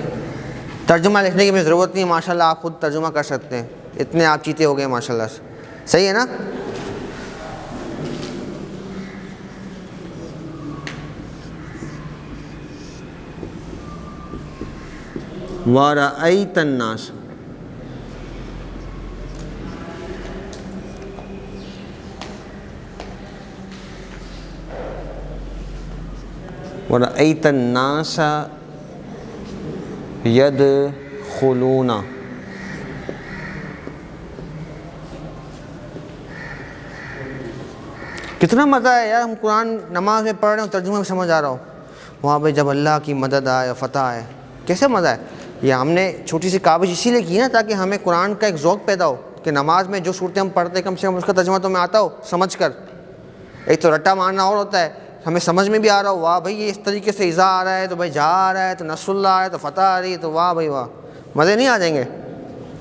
ترجمہ لکھنے کی بھی ضرورت نہیں، ماشاءاللہ آپ خود ترجمہ کر سکتے ہیں، اتنے آپ چیتے ہو گئے ماشاءاللہ سے، صحیح ہے نا؟ وَرَأَيْتَ النَّاسَ، وَرَأَيْتَ النَّاسَ يَدْخُلُونَ، کتنا مزہ ہے یار، ہم قرآن نماز میں پڑھ رہے ہوں، ترجمہ میں سمجھ آ رہا ہو، وہاں پہ جب اللہ کی مدد آئے، فتح آئے، کیسے مزہ ہے۔ یہ ہم نے چھوٹی سی کاوش اسی لیے کی نا، تاکہ ہمیں قرآن کا ایک ذوق پیدا ہو کہ نماز میں جو صورتیں ہم پڑھتے ہیں کم سے کم اس کا ترجمہ تو ہمیں آتا ہو سمجھ کر۔ ایک تو رٹا مارنا اور ہوتا ہے، ہمیں سمجھ میں بھی آ رہا ہو، واہ بھائی یہ اس طریقے سے اذا آ رہا ہے تو بھائی جا آ رہا ہے تو نصر اللہ آ رہا ہے تو فتح آ رہی ہے، تو واہ بھائی واہ، مزے نہیں آ جائیں گے؟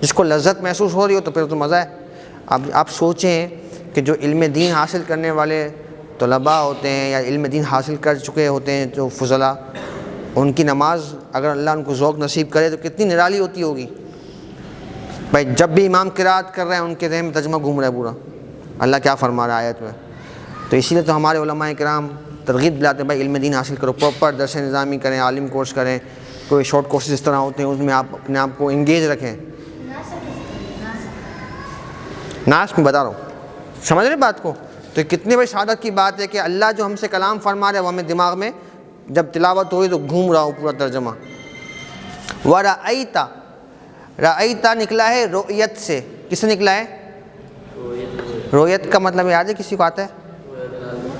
جس کو لذت محسوس ہو رہی ہو تو پھر تو مزہ ہے۔ اب آپ سوچیں کہ جو علم دین حاصل کرنے والے طلباء ہوتے ہیں یا علم دین حاصل کر چکے ہوتے ہیں جو فضلاء، ان کی نماز اگر اللہ ان کو ذوق نصیب کرے تو کتنی نرالی ہوتی ہوگی۔ بھائی جب بھی امام قرات کر رہے ہیں ان کے ذہن میں ترجمہ گھوم رہا ہے پورا، اللہ کیا فرما رہا ہے آیت میں۔ تو اسی لیے تو ہمارے علماء کرام ترغیب دلاتے ہیں بھائی علم دین حاصل کرو، پراپر درس نظامی کریں، عالم کورس کریں، کوئی شارٹ کورسز اس طرح ہوتے ہیں اس میں آپ اپنے آپ کو انگیج رکھیں۔ ناس میں بتا رہا ہوں، سمجھ رہے بات کو؟ تو کتنی بڑی سعادت کی بات ہے کہ اللہ جو ہم سے کلام فرما رہا ہے وہ ہمیں دماغ میں جب تلاوت ہوئی تو گھوم رہا ہو پورا ترجمہ۔ وَرَأَيْتَ، رَأَيْتَ نکلا ہے رؤیت سے، کس سے نکلا ہے؟ رؤیت کا مطلب یاد ہے کسی کو آتا ہے؟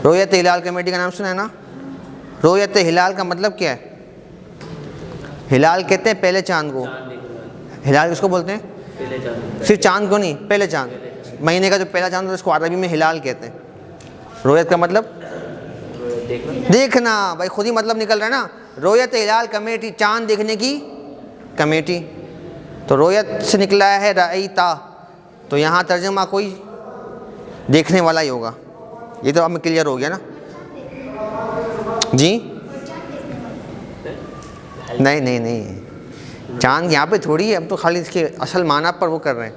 رؤیت ہلال کمیٹی کا نام سنا ہے نا؟ رؤیت ہلال کا مطلب کیا ہے؟ ہلال کہتے ہیں پہلے چاند کو، ہلال کس کو بولتے ہیں؟ صرف چاند کو نہیں، پہلے چاند، مہینے کا جو پہلا چاند ہوتا ہے اس کو عربی میں ہلال کہتے ہیں۔ رؤیت کا مطلب دیکھنا، بھائی خود ہی مطلب نکل رہا ہے نا، رؤیت ہلال کمیٹی، چاند دیکھنے کی کمیٹی، تو رؤیت سے نکلا ہے رأیتا، تو یہاں ترجمہ کوئی دیکھنے والا ہی ہوگا، یہ تو اب کلیئر ہو گیا نا؟ جی نہیں، چاند یہاں پہ تھوڑی ہے، اب تو خالی اس کے اصل معنی پر وہ کر رہے ہیں،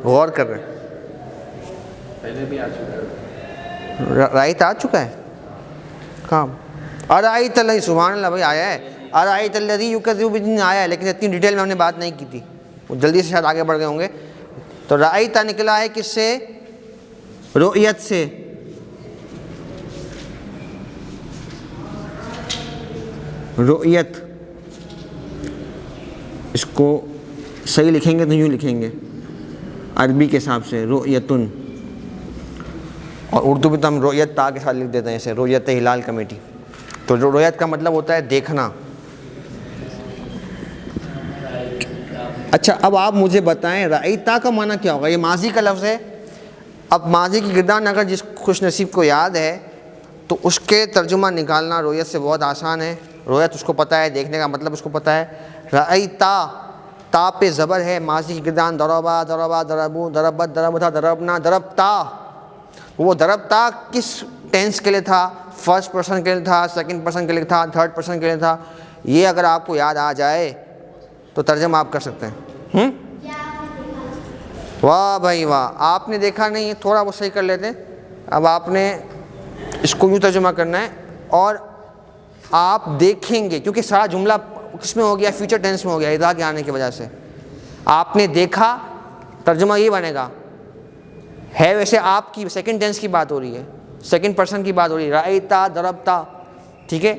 غور کر رہے ہیں۔ پہلے بھی آ چکا ہے، رائت آ چکا ہے کام، ارائیت الذی، سبحان اللہ بھائی آیا ہے، ارائیت الذی یکذب بالدین آیا ہے، لیکن اتنی ڈیٹیل میں ہم نے بات نہیں کی تھی، وہ جلدی سے شاید آگے بڑھ گئے ہوں گے۔ تو رائیت نکلا ہے کس سے؟ رؤیت سے۔ رؤیت، اس کو صحیح لکھیں گے تو یوں لکھیں گے عربی کے حساب سے، رؤیتن، اور اردو بھی تو ہم رؤیت تا کے ساتھ لکھ دیتے ہیں، ایسے رؤیت ہلال کمیٹی۔ تو جو رؤیت کا مطلب ہوتا ہے دیکھنا۔ اچھا اب آپ مجھے بتائیں رأیتا کا معنی کیا ہوگا؟ یہ ماضی کا لفظ ہے، اب ماضی کی گردان اگر جس خوش نصیب کو یاد ہے تو اس کے ترجمہ نکالنا رؤیت سے بہت آسان ہے۔ رؤیت اس کو پتہ ہے، دیکھنے کا مطلب اس کو پتہ ہے۔ رأیتا، تا پہ زبر ہے، ماضی کی گردان، ضربا ضربا ضربو، ضربت ضربتا، ضربنا ضربتا۔ وہ ضربتا کس ٹینس کے لیے تھا؟ فرسٹ پرسن کے لیے تھا، سیکنڈ پرسن کے لیے تھا، تھرڈ پرسن کے لیے تھا۔ یہ اگر آپ کو یاد آ جائے تو ترجمہ آپ کر سکتے ہیں۔ واہ بھائی واہ، آپ نے دیکھا نہیں ہے، تھوڑا وہ صحیح کر لیتے۔ اب آپ نے اس کو یوں ترجمہ کرنا ہے اور آپ دیکھیں گے، کیونکہ سارا جملہ کس میں ہو گیا؟ فیوچر ٹینس میں ہو گیا، اذا کے آنے کی وجہ سے۔ آپ نے دیکھا، ترجمہ یہ بنے گا، ہے ویسے آپ کی سیکنڈ ٹینس کی بات ہو رہی ہے، سیکنڈ پرسن کی بات ہو رہی ہے، رأیتا ضربتا، ٹھیک ہے؟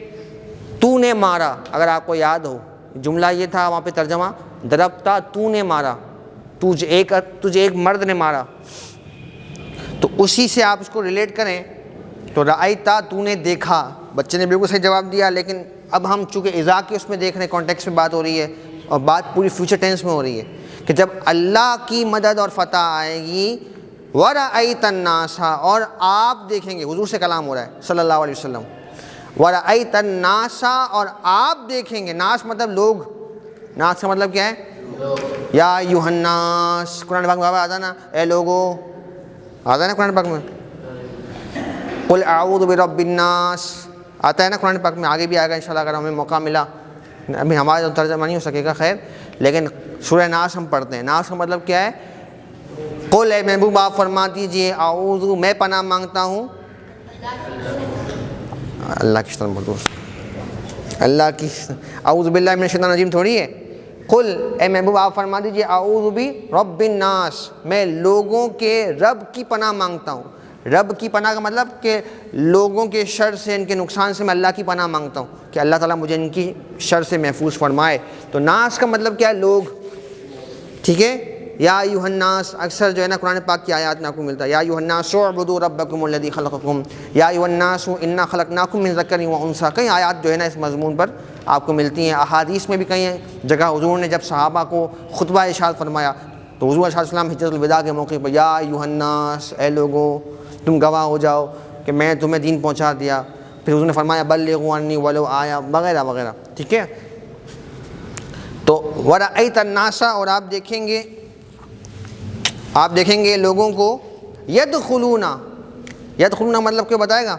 تو نے مارا، اگر آپ کو یاد ہو جملہ یہ تھا وہاں پہ ترجمہ ضربتا، تو نے مارا، تجھے ایک مرد نے مارا، تو اسی سے آپ اس کو ریلیٹ کریں تو رأیتا، تو نے دیکھا۔ بچے نے بالکل صحیح جواب دیا، لیکن اب ہم چونکہ اذا کے اس میں دیکھ رہے ہیں، کانٹیکس میں بات ہو رہی ہے اور بات پوری فیوچر ٹینس میں ہو رہی ہے کہ جب اللہ کی مدد اور فتح آئے گی، وَرَأَيْتَ النَّاسَ، اور آپ دیکھیں گے، حضور سے کلام ہو رہا ہے صلی اللہ علیہ وسلم، وَرَأَيْتَ النَّاسَ، اور آپ دیکھیں گے، ناس مطلب لوگ، ناس کا مطلب کیا ہے؟ یا ایھا الناس، قرآن پاک میں آتا ہے نا، اے لوگو، آتا ہے نا قرآن پاک میں، قل اعوذ برب الناس، آتا ہے نا قرآن پاک میں، آگے بھی آئے گا انشاءاللہ اگر ہمیں موقع ملا۔ ابھی ہمارا جو ترجمہ نہیں ہو سکے گا خیر، لیکن سورہ ناس ہم پڑھتے ہیں. ناس کا مطلب کیا ہے؟ قل اے محبوب آپ فرما دیجئے اعوذ میں پناہ مانگتا ہوں اللہ کی شان بردوش اللہ کی اعوذ باللہ من الشیطان الرجیم تھوڑی ہے. قل اے محبوب آپ فرما دیجئے اعوذ برب الناس میں لوگوں کے رب کی پناہ مانگتا ہوں. رب کی پناہ کا مطلب کہ لوگوں کے شر سے، ان کے نقصان سے میں اللہ کی پناہ مانگتا ہوں کہ اللہ تعالیٰ مجھے ان کی شر سے محفوظ فرمائے. تو ناس کا مطلب کیا ہے؟ لوگ. ٹھیک ہے. یا ایھا الناس اکثر جو ہے نا قرآن پاک کی آیات میں آپ کو ملتا ہے. یا ایھا الناس اعبدوا ربکم الذی خلقکم یا ایھا الناس انا خلقناکم من ذکر و انثی. کئی آیات جو ہے نا اس مضمون پر آپ کو ملتی ہیں. احادیث میں بھی کئی جگہ حضور نے جب صحابہ کو خطبہ ارشاد فرمایا تو حضور صلی اللہ علیہ وسلم حجۃ الوداع کے موقع پر یا ایھا الناس اے لوگوں تم گواہ ہو جاؤ کہ میں تمہیں دین پہنچا دیا. پھر حضور نے فرمایا بلغوا عنی ولو آیا وغیرہ وغیرہ. ٹھیک ہے. تو ورأیت الناس اور آپ دیکھیں گے لوگوں کو یدخلون مطلب کیا بتائے گا؟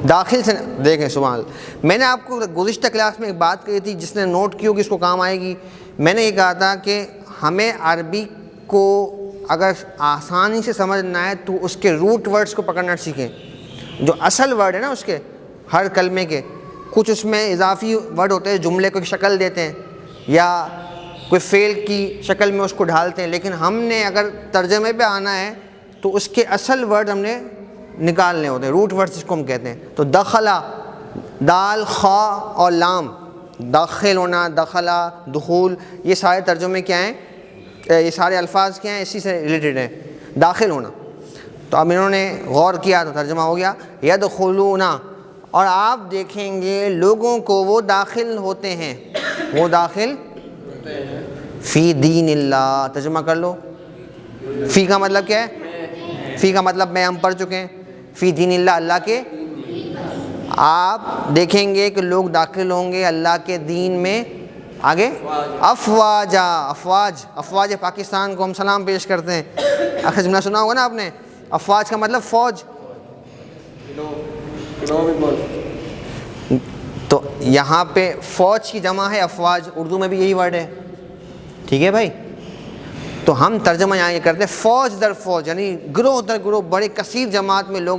داخل سے. دیکھیں سبحان اللہ. میں نے آپ کو گزشتہ کلاس میں ایک بات کہی تھی جس نے نوٹ کی ہوگی اس کو کام آئے گی. میں نے یہ کہا تھا کہ ہمیں عربی کو اگر آسانی سے سمجھنا ہے تو اس کے روٹ ورڈز کو پکڑنا سیکھیں. جو اصل ورڈ ہے نا اس کے ہر کلمے کے، کچھ اس میں اضافی ورڈ ہوتے ہیں جملے کو شکل دیتے ہیں یا کوئی فعل کی شکل میں اس کو ڈھالتے ہیں. لیکن ہم نے اگر ترجمے پہ آنا ہے تو اس کے اصل ورڈ ہم نے نکالنے ہوتے ہیں، روٹ ورڈ جس کو ہم کہتے ہیں. تو دخلا دال خا اور لام، داخل ہونا، دخلا، دخول، یہ سارے ترجمے کیا ہیں؟ یہ سارے الفاظ کیا ہیں؟ اسی سے ریلیٹڈ ہیں، داخل ہونا. تو اب انہوں نے غور کیا تو ترجمہ ہو گیا یدخلون. اور آپ دیکھیں گے لوگوں کو وہ داخل ہوتے ہیں، وہ داخل فی دین اللہ. ترجمہ کر لو. فی کا مطلب کیا ہے؟ فی کا مطلب میں ہم پڑھ چکے ہیں. فی دین اللہ اللہ کے. آپ دیکھیں گے کہ لوگ داخل ہوں گے اللہ کے دین میں. آگے افواجا. افواج پاکستان کو ہم سلام پیش کرتے ہیں. آخر جملہ سنا ہوگا نا آپ نے. افواج کا مطلب فوج. تو یہاں پہ فوج کی جمع ہے افواج، اردو میں بھی یہی ورڈ ہے. ٹھیک ہے بھائی. تو ہم ترجمہ یہاں یہ کرتے ہیں فوج در فوج، یعنی گروہ در گروہ، بڑے کثیر جماعت میں لوگ.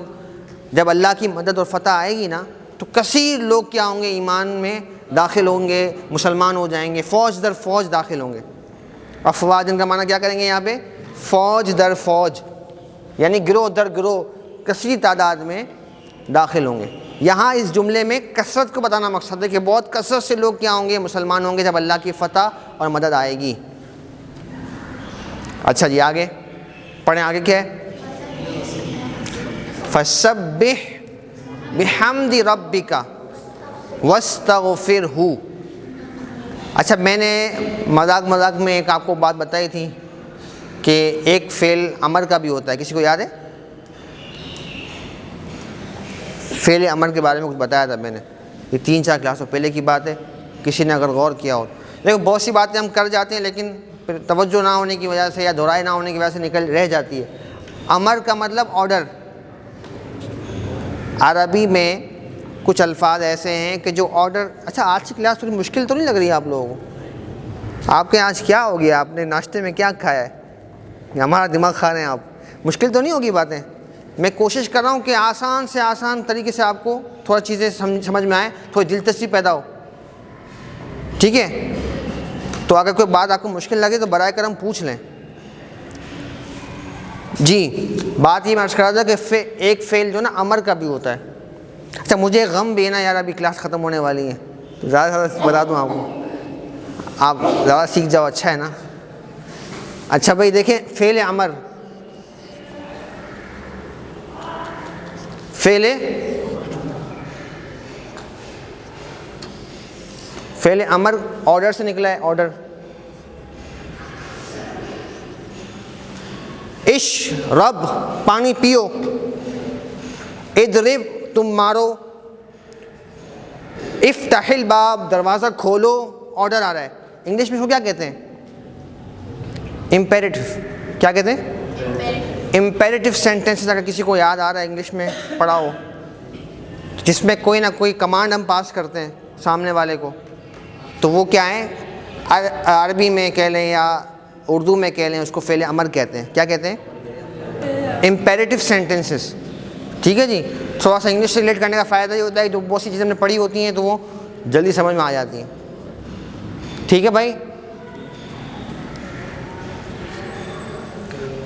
جب اللہ کی مدد اور فتح آئے گی نا تو کثیر لوگ کیا ہوں گے؟ ایمان میں داخل ہوں گے، مسلمان ہو جائیں گے، فوج در فوج داخل ہوں گے. افواج ان کا معنی کیا کریں گے یہاں پہ؟ فوج در فوج، یعنی گروہ در گروہ کثیر تعداد میں داخل ہوں گے. یہاں اس جملے میں کثرت کو بتانا مقصد ہے کہ بہت کثرت سے لوگ کیا ہوں گے؟ مسلمان ہوں گے جب اللہ کی فتح اور مدد آئے گی. اچھا جی آگے پڑھیں. آگے کیا ہے؟ فسبح بحمد ربک واستغفرہ. اچھا میں نے مذاق میں ایک آپ کو بات بتائی تھی کہ ایک فعل امر کا بھی ہوتا ہے. کسی کو یاد ہے؟ فعل امر کے بارے میں کچھ بتایا تھا میں نے، یہ 3-4 کلاسوں پہلے کی بات ہے. کسی نے اگر غور کیا ہو. لیکن بہت سی باتیں ہم کر جاتے ہیں لیکن پھر توجہ نہ ہونے کی وجہ سے یا دہرائی نہ ہونے کی وجہ سے نکل رہ جاتی ہے. امر کا مطلب آرڈر. عربی میں کچھ الفاظ ایسے ہیں کہ جو آرڈر. اچھا آج کی کلاس تھوڑی مشکل تو نہیں لگ رہی ہے آپ لوگوں کو؟ آپ کے آج کیا ہو گیا؟ آپ نے ناشتے میں کیا کھایا ہے؟ ہمارا دماغ کھا رہے ہیں آپ. مشکل تو نہیں ہوگی باتیں؟ میں کوشش کر رہا ہوں کہ آسان سے آسان طریقے سے آپ کو تھوڑا چیزیں سمجھ میں آئیں، تھوڑی دلچسپی پیدا ہو. ٹھیک ہے. تو اگر کوئی بات آپ کو مشکل لگے تو برائے کرم پوچھ لیں. جی بات یہ میں عرض کر رہا تھا کہ ایک فعل جو نا امر کا بھی ہوتا ہے. اچھا مجھے غم بھی ہے نا یار، ابھی کلاس ختم ہونے والی ہے، زیادہ سے زیادہ بتا دوں آپ کو، آپ زیادہ سیکھ جاؤ. اچھا ہے نا. اچھا بھائی دیکھیں فعل امر، فعل امر آرڈر سے نکلا ہے. آرڈر. اشرب پانی پیو، اضرب تم مارو، افتح الباب دروازہ کھولو. آرڈر آ رہا ہے. انگلش میں اس کو کیا کہتے ہیں؟ امپیریٹو. کیا کہتے ہیں؟ Imperative sentences. اگر کسی کو یاد آ رہا ہے انگلش میں پڑھا ہو، جس میں کوئی نہ کوئی کمانڈ ہم پاس کرتے ہیں سامنے والے کو. تو وہ کیا ہیں؟ عربی میں کہہ لیں یا اردو میں کہہ لیں، اس کو فعل امر کہتے ہیں. کیا کہتے ہیں؟ Imperative sentences. ٹھیک ہے جی. تھوڑا سا انگلش سے ریلیٹ کرنے کا فائدہ یہ ہوتا ہے کہ جو بہت سی چیزیں ہم نے پڑھی ہوتی ہیں تو وہ جلدی سمجھ میں آ جاتی ہیں. ٹھیک ہے بھائی.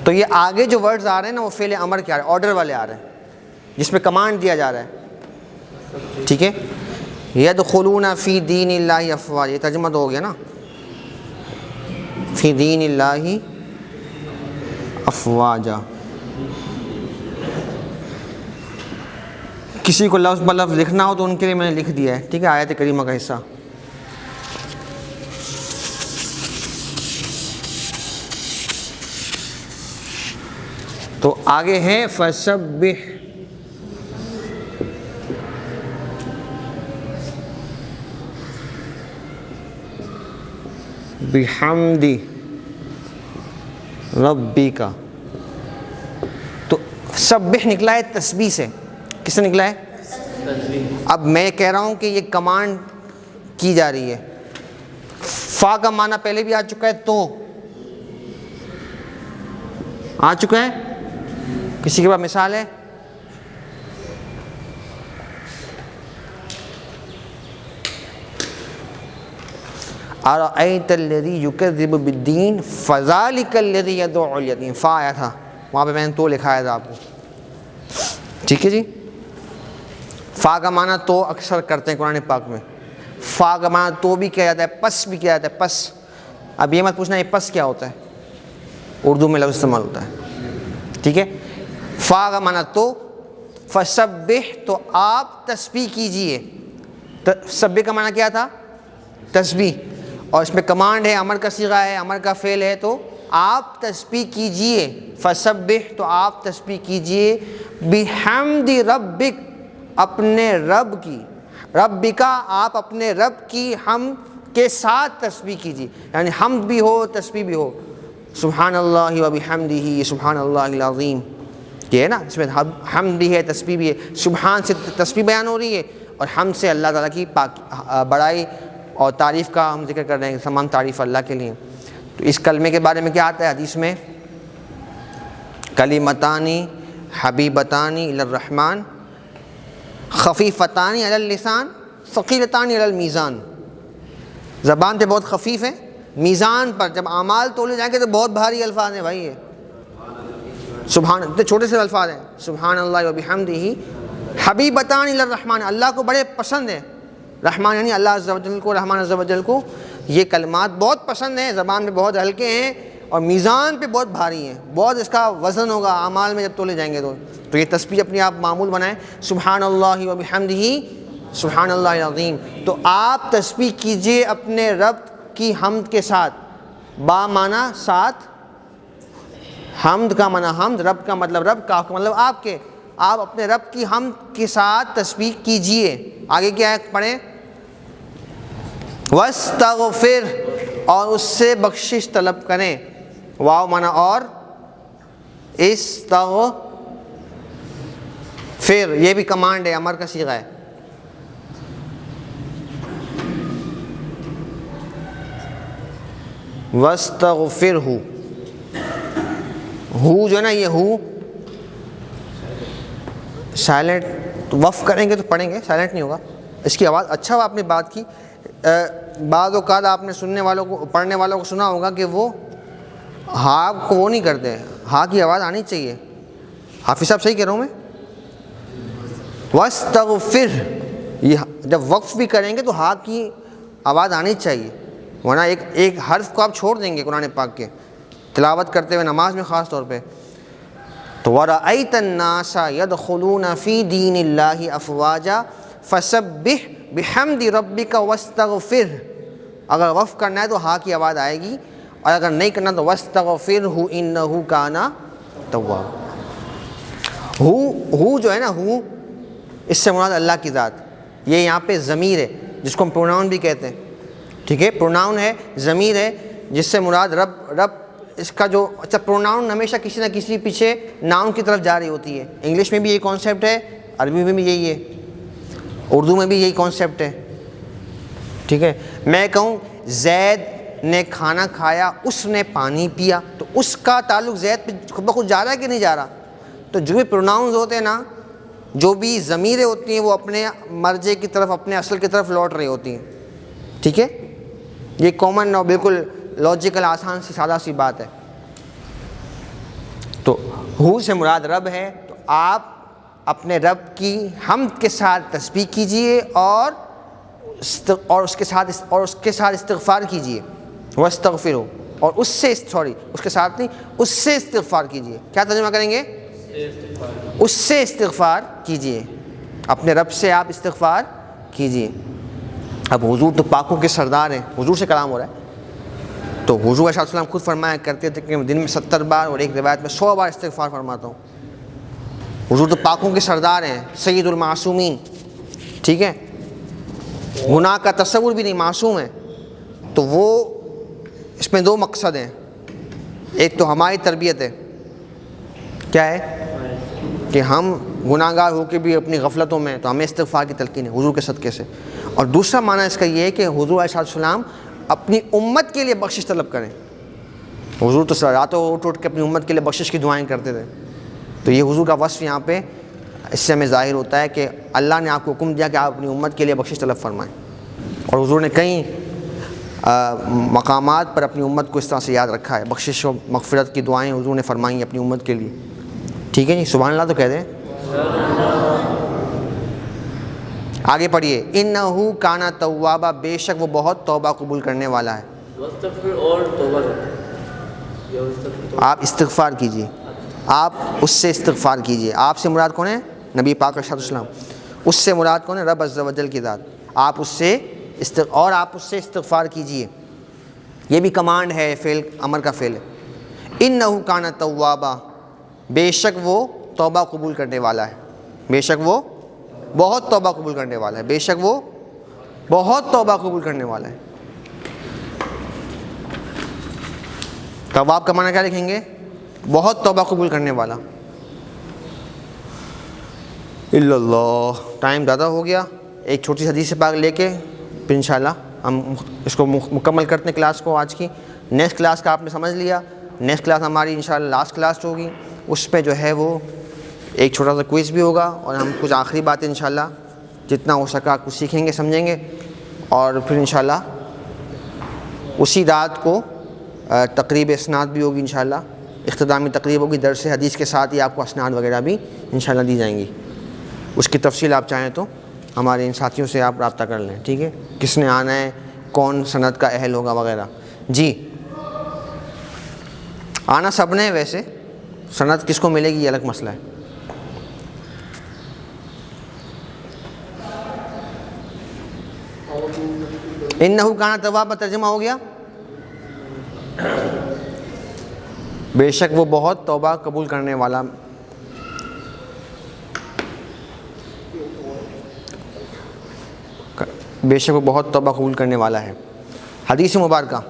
تو یہ آگے جو ورڈز آ رہے ہیں نا وہ فعل امر کے آ رہے ہیں، آرڈر والے آ رہے ہیں جس میں کمانڈ دیا جا رہا ہے. ٹھیک ہے. یدخلون فی دین اللہ افواجا، یہ ترجمہ تو ہو گیا نا، فی دین اللہ افواجا. کسی کو لفظ بلفظ لکھنا ہو تو ان کے لیے میں نے لکھ دیا ہے. ٹھیک ہے. آیت کریمہ کا حصہ. تو آگے ہیں فسبح بحمدی ربک. تو سبح نکلا ہے تسبیح سے. کس سے نکلا ہے؟ اب میں کہہ رہا ہوں کہ یہ کمانڈ کی جا رہی ہے. فا کا معنی پہلے بھی آ چکا ہے، تو آ چکا ہے. کسی کے پاس مثال ہے؟ ارأیت الذی یکذب بالدین فذلک الذی یدعو الیتیم. فا آیا تھا وہاں پہ، میں نے تو لکھایا تھا آپ کو. ٹھیک ہے جی. فا کا معنی تو اکثر کرتے ہیں قرآن پاک میں. فا کا معنی تو بھی کیا جاتا ہے، پس بھی کیا جاتا ہے، پس. اب یہ مت پوچھنا یہ پس کیا ہوتا ہے، اردو میں لفظ استعمال ہوتا ہے. ٹھیک ہے. فا کا معنی تو، فسبح تو آپ تسبیح کیجئے. سبح کا معنی کیا تھا؟ تسبیح. اور اس میں کمانڈ ہے، امر کا صیغہ ہے، امر کا فعل ہے، تو آپ تسبیح کیجئے. فسبح تو آپ تسبیح کیجئے. بحمد ربک، اپنے رب کی. ربک آپ اپنے رب کی حمد کے ساتھ تسبیح کیجئے. یعنی حمد بھی ہو تسبیح بھی ہو. سبحان اللہ و بحمدہ سبحان اللہ العظیم. یہ ہے نا، اس میں حمد بھی ہے تسبیح بھی ہے. سبحان سے تسبیح بیان ہو رہی ہے اور حمد سے اللہ تعالیٰ کی بڑائی اور تعریف کا ہم ذکر کر رہے ہیں. تمام تعریف اللہ کے لیے. تو اس کلمے کے بارے میں کیا آتا ہے حدیث میں؟ کلمتانی حبیبتانی الی الرحمن خفیفتانی علی اللسان ثقیلتانی علی المیزان. زبان پہ بہت خفیف ہے، میزان پر جب اعمال تولے جائیں گے تو بہت بھاری الفاظ ہیں بھائی. یہ سبحان، اتنے چھوٹے سے الفاظ ہیں. سبحان اللہ و بحمدہ حبیبتان الی الرحمن، اللہ کو بڑے پسند ہیں. رحمان یعنی اللہ عز و جل کو، رحمان عز و جل کو یہ کلمات بہت پسند ہیں، زبان پہ بہت ہلکے ہیں اور میزان پہ بہت بھاری ہیں. بہت اس کا وزن ہوگا اعمال میں جب تولے جائیں گے. تو یہ تسبیح اپنے آپ معمول بنائیں. سبحان اللہ و بحمدہ سبحان اللہ العظیم. تو آپ تسبیح کیجئے اپنے رب کی حمد کے ساتھ. با معنی ساتھ، حمد کا معنی حمد، رب کا مطلب رب، کا مطلب آپ کے. آپ اپنے رب کی حمد کے ساتھ تسبیح کیجئے. آگے کیا ہے پڑھیں؟ واستغفر، اور اس سے بخشش طلب کریں. واو معنی اور، استغفر یہ بھی کمانڈ ہے، امر کا صیغہ ہے. واستغفر ہو جو ہے نا، یہ ہو سائلنٹ وقف کریں گے تو پڑھیں گے، سائلنٹ نہیں ہوگا. اس کی آواز اچھا ہوا آپ نے بات کی. بعض اوقات آپ نے سننے والوں کو، پڑھنے والوں کو سنا ہوگا کہ وہ ہاں کو وہ نہیں کرتے. ہاں کی آواز آنی چاہیے. حافظ صاحب صحیح کہہ رہا ہوں میں؟ واستغفر، یہ جب وقف بھی کریں گے تو ہاں کی آواز آنی چاہیے، ورنہ ایک حرف کو آپ چھوڑ دیں گے قرآن پاک کے تلاوت کرتے ہوئے، نماز میں خاص طور پہ. تو وَرَأَيْتَ النَّاسَ يَدْخُلُونَ فِي دِينِ اللَّهِ أَفْوَاجًا فَسَبِّحْ بِحَمْدِ رَبِّكَ وَاسْتَغْفِرْ. اگر وقف کرنا ہے تو ہاں کی آواز آئے گی، اور اگر نہیں کرنا تو وَاسْتَغْفِرْهُ إِنَّهُ كَانَ تَوَّابًا. ہو جو ہے نا، ہو اس سے مراد اللہ کی ذات. یہ یہاں پہ ضمیر ہے جس کو ہم پروناؤن بھی کہتے ہیں. ٹھیک ہے، پروناؤن ہے، ضمیر ہے جس سے مراد رب. اس کا جو اچھا پروناؤن ہمیشہ کسی نہ کسی پیچھے ناؤن کی طرف جا رہی ہوتی ہے. انگلش میں بھی یہی کانسیپٹ ہے، عربی میں بھی یہی ہے، اردو میں بھی یہی کانسیپٹ ہے. ٹھیک ہے. میں کہوں زید نے کھانا کھایا، اس نے پانی پیا، تو اس کا تعلق زید پہ خود بخود جا رہا ہے کہ نہیں جا رہا؟ تو جو بھی پروناؤنز ہوتے ہیں نا، جو بھی ضمیریں ہوتی ہیں، وہ اپنے مرجع کی طرف، اپنے اصل کی طرف لوٹ رہی ہوتی ہیں. ٹھیک ہے، یہ کامن اور بالکل لاجیکل آسان سی سادہ سی بات ہے. تو ہو سے مراد رب ہے، تو آپ اپنے رب کی حمد کے ساتھ تسبیح کیجئے اور اس کے ساتھ استغفار کیجئے. واستغفروا، اور اس کے ساتھ نہیں، اس سے استغفار کیجئے. کیا ترجمہ کریں گے؟ اس سے استغفار کیجئے، اپنے رب سے آپ استغفار کیجئے. اب حضور تو پاکوں کے سردار ہیں، حضور سے کلام ہو رہا ہے. تو حضور صلی اللہ علیہ وسلم خود فرمایا کرتے تھے کہ دن میں 70 بار اور ایک روایت میں 100 بار استغفار فرماتا ہوں. حضور تو پاکوں کے سردار ہیں، سید المعصومین. ٹھیک ہے، گناہ کا تصور بھی نہیں، معصوم ہے. تو وہ اس میں دو مقصد ہیں. ایک تو ہماری تربیت ہے، کیا ہے کہ ہم گناہ گار ہو کے بھی اپنی غفلتوں میں، تو ہمیں استغفار کی تلقین ہے حضور کے صدقے سے. اور دوسرا معنی اس کا یہ ہے کہ حضور علیہ السلام اپنی امت کے لیے بخشش طلب کریں. حضور تو راتوں اٹھ کے اپنی امت کے لیے بخشش کی دعائیں کرتے تھے. تو یہ حضور کا وصف یہاں پہ اس سے ہمیں ظاہر ہوتا ہے کہ اللہ نے آپ کو حکم دیا کہ آپ اپنی امت کے لیے بخشش طلب فرمائیں. اور حضور نے کئی مقامات پر اپنی امت کو اس طرح سے یاد رکھا ہے. بخشش و مغفرت کی دعائیں حضور نے فرمائی ہیں اپنی امت کے لیے. ٹھیک ہے جی، سبحان اللہ تو کہہ دیں. آگے پڑھیے. انہو کانا توابا، بے شک وہ بہت توبہ قبول کرنے والا ہے. آپ استغفار کیجئے، آپ اس سے استغفار کیجئے. آپ سے مراد کون ہے؟ نبی پاک علیہ السلام. اس سے مراد کون ہے؟ رب عز و جل کی ذات. آپ اس سے آپ اس سے استغفار کیجئے. یہ بھی کمانڈ ہے، فعل امر کا فعل ہے. انہو کانا توابا، بے شک وہ توبہ قبول کرنے والا ہے. بے شک وہ بہت توبہ قبول کرنے والا ہے. بے شک وہ بہت توبہ قبول کرنے والا ہے. تواب کا معنی کیا لکھیں گے؟ بہت توبہ قبول کرنے والا. الا اللہ. ٹائم زیادہ ہو گیا، ایک چھوٹی سی حدیث پاک لے کے پھر انشاءاللہ ہم اس کو مکمل کرتے ہیں کلاس کو آج کی. نیکسٹ کلاس کا آپ نے سمجھ لیا. نیکسٹ کلاس ہماری انشاءاللہ لاسٹ کلاس ہوگی. اس پہ جو ہے وہ ایک چھوٹا سا کوئز بھی ہوگا، اور ہم کچھ آخری باتیں انشاءاللہ جتنا ہو سکا کچھ سیکھیں گے، سمجھیں گے. اور پھر انشاءاللہ اسی رات کو تقریب اسناد بھی ہوگی انشاءاللہ. اختتامی تقریب ہوگی درس حدیث کے ساتھ ہی آپ کو اسناد وغیرہ بھی انشاءاللہ دی جائیں گی. اس کی تفصیل آپ چاہیں تو ہمارے ان ساتھیوں سے آپ رابطہ کر لیں. ٹھیک ہے، کس نے آنا ہے، کون سند کا اہل ہوگا وغیرہ. جی آنا سب نے، ویسے سند کس کو ملے گی یہ الگ مسئلہ ہے. انہو کانا توابا ترجمہ ہو گیا. بے شک وہ بہت توبہ قبول کرنے والا. بے شک وہ بہت توبہ قبول کرنے والا ہے. حدیث مبارکہ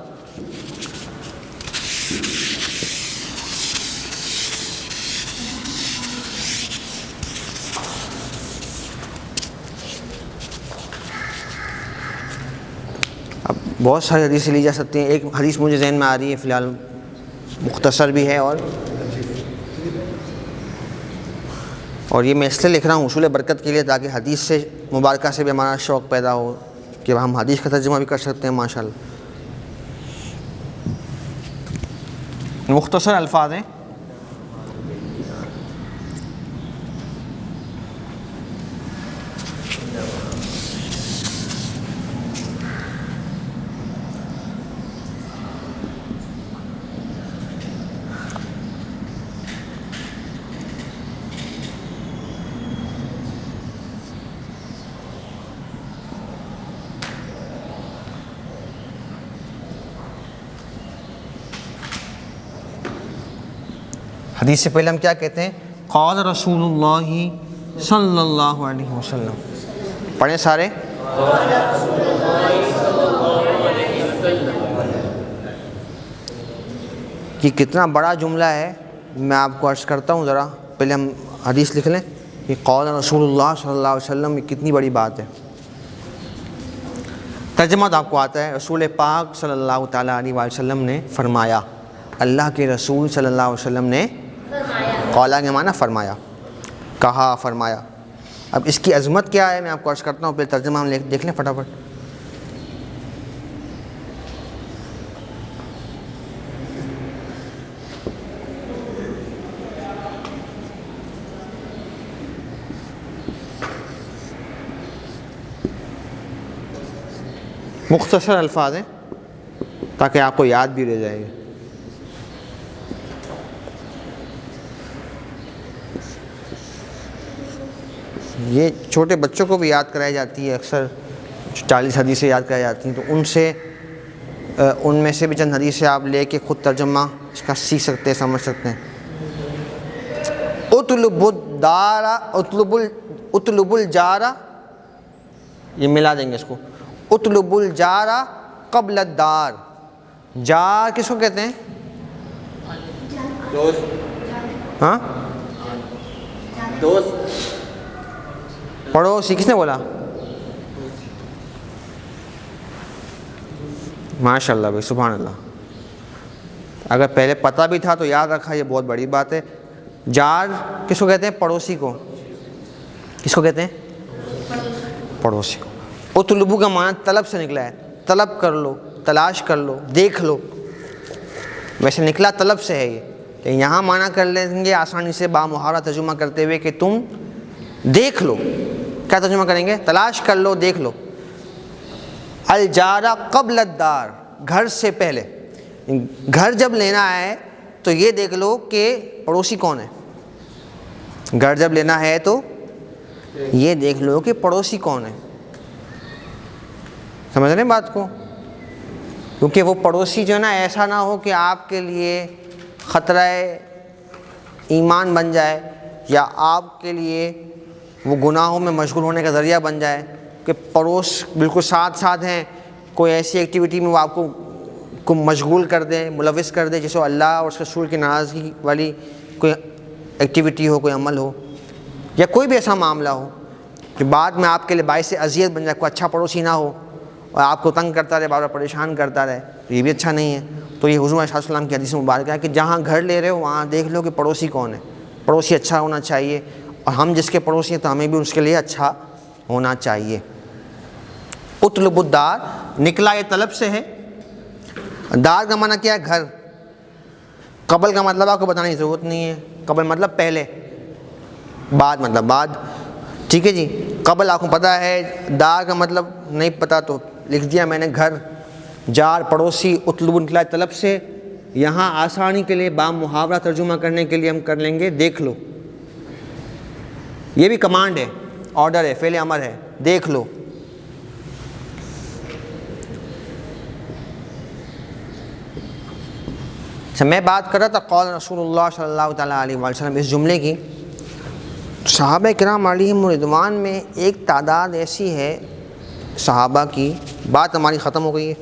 اب بہت ساری حدیثیں لی جا سکتی ہیں. ایک حدیث مجھے ذہن میں آ رہی ہے فی الحال، مختصر بھی ہے، اور یہ میں اس لیے لکھ رہا ہوں حصول برکت کے لیے، تاکہ حدیث سے مبارکہ سے بھی ہمارا شوق پیدا ہو کہ ہم حدیث کا ترجمہ بھی کر سکتے ہیں ماشاءاللہ. مختصر الفاظ ہیں. حدیث سے پہلے ہم کیا کہتے ہیں؟ قال رسول اللہ صلی اللہ علیہ وسلم. پڑھیں سارے. یہ کتنا بڑا جملہ ہے، میں آپ کو عرض کرتا ہوں. ذرا پہلے ہم حدیث لکھ لیں کہ قال رسول اللہ صلی اللہ علیہ وسلم. یہ کتنی بڑی بات ہے. ترجمہ تو آپ کو آتا ہے. رسول پاک صلی اللہ تعالیٰ علیہ وآلہ وسلم نے فرمایا. اللہ کے رسول صلی اللہ علیہ وسلم نے قولا کے معنی فرمایا, کہا, فرمایا. اب اس کی عظمت کیا ہے میں آپ کو عرض کرتا ہوں. پھر ترجمہ ہم دیکھ لیں فٹافٹ. مختصر الفاظ ہیں تاکہ آپ کو یاد بھی رہ جائے گا. یہ چھوٹے بچوں کو بھی یاد کرائی جاتی ہے, اکثر 40 حدیثیں یاد کرائی جاتی ہیں, تو ان میں سے بھی چند حدیثیں آپ لے کے خود ترجمہ اس کا سیکھ سکتے ہیں, سمجھ سکتے ہیں. اطلب الجارہ, یہ ملا دیں گے اس کو. اطلب الجارہ قبل الدار. جار کس کو کہتے ہیں؟ دوست. ہاں, دوست. پڑوسی. کس نے بولا؟ ماشاء اللہ بھائی, سبحان اللہ. اگر پہلے پتہ بھی تھا تو یاد رکھا, یہ بہت بڑی بات ہے. جار کس کو کہتے ہیں؟ پڑوسی کو. کس کو کہتے ہیں؟ پڑوسی کو. اطلبو کا معنی طلب سے نکلا ہے. طلب کر لو, تلاش کر لو, دیکھ لو. ویسے نکلا طلب سے ہے یہ, لیکن یہاں معنی کر لیں گے آسانی سے بامحاورہ ترجمہ کرتے ہوئے کہ تم دیکھ لو. کیا ترجمہ کریں گے؟ تلاش کر لو, دیکھ لو. الجارہ قبل الدار, گھر سے پہلے. گھر جب لینا ہے تو یہ دیکھ لو کہ پڑوسی کون ہے. گھر جب لینا ہے تو یہ دیکھ لو کہ پڑوسی کون ہے. سمجھ رہے ہیں بات کو؟ کیونکہ وہ پڑوسی جو ہے نا ایسا نہ ہو کہ آپ کے لیے خطرہ ایمان بن جائے, یا آپ کے لیے وہ گناہوں میں مشغول ہونے کا ذریعہ بن جائے. کہ پڑوس بالکل ساتھ ساتھ ہیں, کوئی ایسی ایکٹیویٹی میں وہ آپ کو مشغول کر دیں, ملوث کر دے, جیسے اللہ اور اس کے رسول کی ناراضگی والی کوئی ایکٹیویٹی ہو, کوئی عمل ہو, یا کوئی بھی ایسا معاملہ ہو کہ بعد میں آپ کے لیے باعث اذیت بن جائے. کوئی اچھا پڑوسی نہ ہو اور آپ کو تنگ کرتا رہے, بار بار پریشان کرتا رہے, تو یہ بھی اچھا نہیں ہے. تو یہ حضور علیہ السلام کی حدیث مبارکہ ہے کہ جہاں گھر لے رہے ہو وہاں دیکھ لو کہ پڑوسی کون ہے. پڑوسی اچھا ہونا چاہیے, اور ہم جس کے پڑوسی ہیں تو ہمیں بھی اس کے لیے اچھا ہونا چاہیے. اطلب الدار نکلا یہ طلب سے ہے. دار کا معنی کیا ہے؟ گھر. قبل کا مطلب آپ کو بتانے کی ضرورت نہیں ہے. قبل مطلب پہلے, بعد مطلب بعد. ٹھیک ہے جی, قبل آپ کو پتہ ہے, دار کا مطلب نہیں پتہ تو لکھ دیا میں نے گھر. جار پڑوسی. اطلب نکلا طلب سے. یہاں آسانی کے لیے بامحاورہ ترجمہ کرنے کے لیے ہم کر لیں گے دیکھ لو. یہ بھی کمانڈ ہے, آرڈر ہے, فعل امر ہے. دیکھ لو. اچھا, میں بات کر رہا تھا قول رسول اللہ صلی اللہ تعالیٰ علیہ وآلہ وسلم, اس جملے کی. صحابہ کرام علیہم رضوان میں ایک تعداد ایسی ہے صحابہ کی, بات ہماری ختم ہو گئی ہے.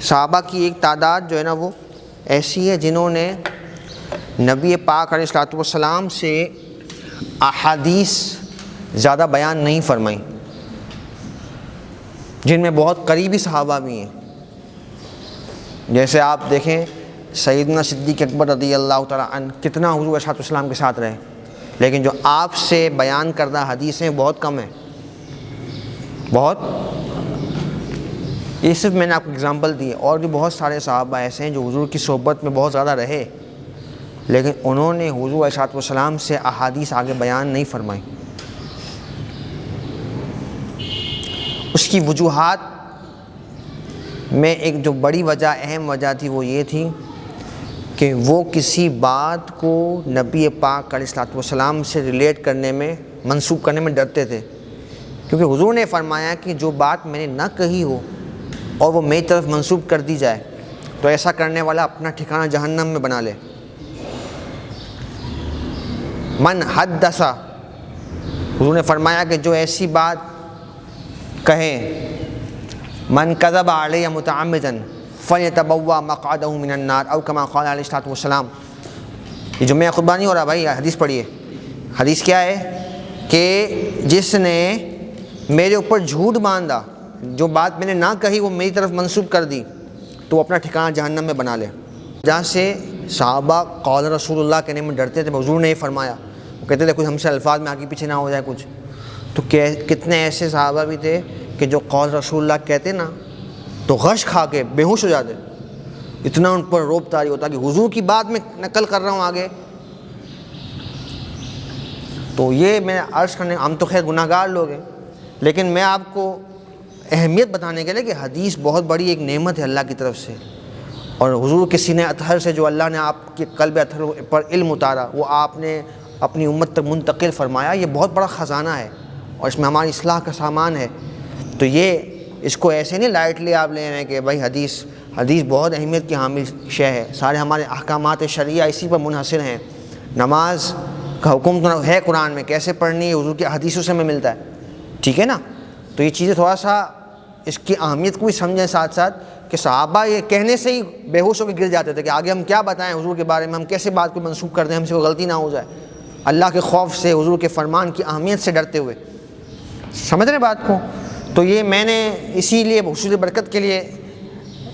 صحابہ کی ایک تعداد جو ہے نا وہ ایسی ہے جنہوں نے نبی پاک علیہ الصلوۃ والسلام سے احادیث زیادہ بیان نہیں فرمائی, جن میں بہت قریبی صحابہ بھی ہیں. جیسے آپ دیکھیں سیدنا صدیق اکبر رضی اللہ تعالیٰ عنہ کتنا حضور علیہ السلام کے ساتھ رہے, لیکن جو آپ سے بیان کردہ حدیثیں بہت کم ہیں, بہت. یہ صرف میں نے آپ کو اگزامپل دی ہے, اور بھی بہت سارے صحابہ ایسے ہیں جو حضور کی صحبت میں بہت زیادہ رہے, لیکن انہوں نے حضور علیہ السلام سے احادیث آگے بیان نہیں فرمائی. اس کی وجوہات میں ایک جو بڑی وجہ, اہم وجہ تھی, وہ یہ تھی کہ وہ کسی بات کو نبی پاک علیہ الصلوۃ والسلام سے ریلیٹ کرنے میں, منسوب کرنے میں ڈرتے تھے. کیونکہ حضور نے فرمایا کہ جو بات میں نے نہ کہی ہو اور وہ میری طرف منسوب کر دی جائے تو ایسا کرنے والا اپنا ٹھکانہ جہنم میں بنا لے. من حدث, حضور نے فرمایا کہ جو ایسی بات کہے, من کذب علی متعمدا فلیتبوأ مقعدہ من النار او کما قال علیہ الصلوۃ والسلام. یہ جمعہ خطبہ نہیں ہو رہا بھائی, حدیث پڑھیے. حدیث کیا ہے کہ جس نے میرے اوپر جھوٹ باندھا, جو بات میں نے نہ کہی وہ میری طرف منسوب کر دی تو وہ اپنا ٹھکانہ جہنم میں بنا لے۔ جہاں سے صحابہ قول رسول اللہ کہنے میں ڈرتے تھے، حضور نے یہ فرمایا، وہ کہتے تھے کچھ ہم سے الفاظ میں آگے پیچھے نہ ہو جائے کچھ، تو کتنے ایسے صحابہ بھی تھے کہ جو قول رسول اللہ کہتے نا تو غش کھا کے بے ہوش ہو جاتے، اتنا ان پر رعب طاری ہوتا کہ حضور کی بات میں نقل کر رہا ہوں آگے۔ تو یہ میں عرض کرنے، ہم تو خیر گناہ گار لوگ ہیں، لیکن میں آپ کو اہمیت بتانے کے لیے کہ حدیث بہت بڑی ایک نعمت ہے اللہ کی طرف سے، اور حضور کے سینہ اطہر سے جو اللہ نے آپ کے قلب اطہر پر علم اتارا وہ آپ نے اپنی امت تک منتقل فرمایا، یہ بہت بڑا خزانہ ہے اور اس میں ہماری اصلاح کا سامان ہے۔ تو یہ اس کو ایسے نہیں لائٹلی آپ لے رہے ہیں کہ بھائی حدیث بہت اہمیت کی حامل شے ہے، سارے ہمارے احکامات شرعیہ اسی پر منحصر ہیں۔ نماز کا حکم تو ہے قرآن میں، کیسے پڑھنی ہے حضور کی حدیثوں سے ہمیں ملتا ہے، ٹھیک ہے نا؟ تو یہ چیزیں تھوڑا سا اس کی اہمیت کو بھی سمجھیں ساتھ ساتھ کہ صحابہ یہ کہنے سے ہی بے ہوش ہو کے گر جاتے تھے کہ آگے ہم کیا بتائیں حضور کے بارے میں، ہم کیسے بات کو منسوخ کر دیں، ہم سے کوئی غلطی نہ ہو جائے، اللہ کے خوف سے، حضور کے فرمان کی اہمیت سے ڈرتے ہوئے۔ سمجھ رہے بات کو؟ تو یہ میں نے اسی لیے حصول برکت کے لیے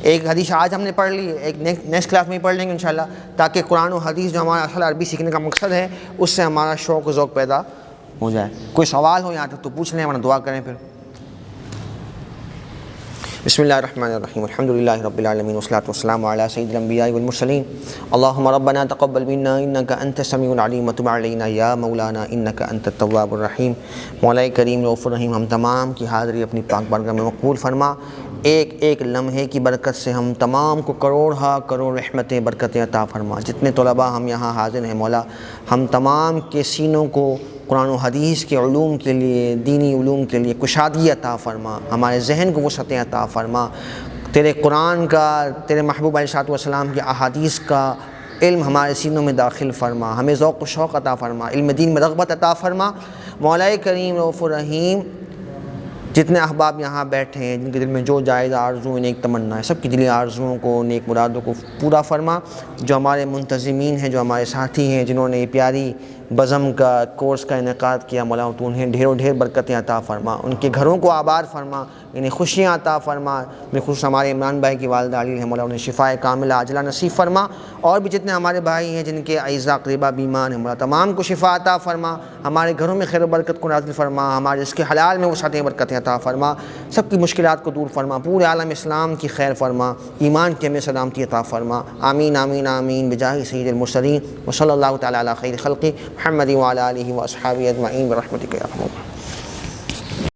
ایک حدیث آج ہم نے پڑھ لی، ایک نیکسٹ کلاس میں ہی پڑھ لیں گے انشاءاللہ، تاکہ قرآن و حدیث جو ہمارا اصل عربی سیکھنے کا مقصد ہے اس سے ہمارا شوق و ذوق پیدا ہو جائے۔ کوئی سوال ہو یہاں تک تو پوچھ لیں، ورنہ دعا کریں پھر۔ بسم اللہ الرحمن الرحیم، الحمدللہ رب العالمین والصلاۃ والسلام علی سید الانبیاء والمرسلین، اللہم ربنا تقبل منا انک انت السمیع العلیم وتب علینا یا مولانا انک انت التواب الرحیم۔ مولا کریم رؤوف الرحیم، ہم تمام کی حاضری اپنی پاک بارگاہ میں مقبول فرما، ایک ایک لمحے کی برکت سے ہم تمام کو کروڑ رحمتیں برکتیں عطا فرما۔ جتنے طلباء ہم یہاں حاضر ہیں مولا، ہم تمام کے سینوں کو قرآن و حدیث کے علوم کے لیے، دینی علوم کے لیے کشادگی عطا فرما، ہمارے ذہن کو وسعتیں عطا فرما، تیرے قرآن کا، تیرے محبوب علیہ الصلوۃ والسلام کے احادیث کا علم ہمارے سینوں میں داخل فرما، ہمیں ذوق و شوق عطا فرما، علم دین میں رغبت عطا فرما۔ مولا کریم رؤوف الرحیم، جتنے احباب یہاں بیٹھے ہیں، جن کے دل میں جو جائز آرزو نیک تمنا ہے، سب کی دلی آرزوؤں کو، نیک مرادوں کو پورا فرما۔ جو ہمارے منتظمین ہیں، جو ہمارے ساتھی ہیں، جنہوں نے یہ پیاری بزم کا کورس کا انعقاد کیا، مولا تو انہیں ڈھیر برکتیں عطا فرما، ان کے گھروں کو آباد فرما، انہیں خوشیاں عطا فرما۔ بالخصوص ہمارے عمران بھائی کی والدہ علیل ہے، مولا انہیں شفائے کاملہ عاجلہ نصیب فرما، اور بھی جتنے ہمارے بھائی ہیں جن کے اعزاء اقربا بیمار ہیں، مولا تمام کو شفا عطا فرما، ہمارے گھروں میں خیر و برکت کو نازل فرما، ہمارے رزق حلال میں وسعتیں برکتیں عطا فرما، سب کی مشکلات کو دور فرما، پورے عالم اسلام کی خیر فرما، ایمان کی ہمیں سلامتی عطا فرما۔ آمین آمین آمین بجاہ سید المرسلین وصلی اللہ تعالی علی خیر خلقہ محمد وعلی آلہ واصحابہ اجمعین برحمتک یا ارحم الراحمین۔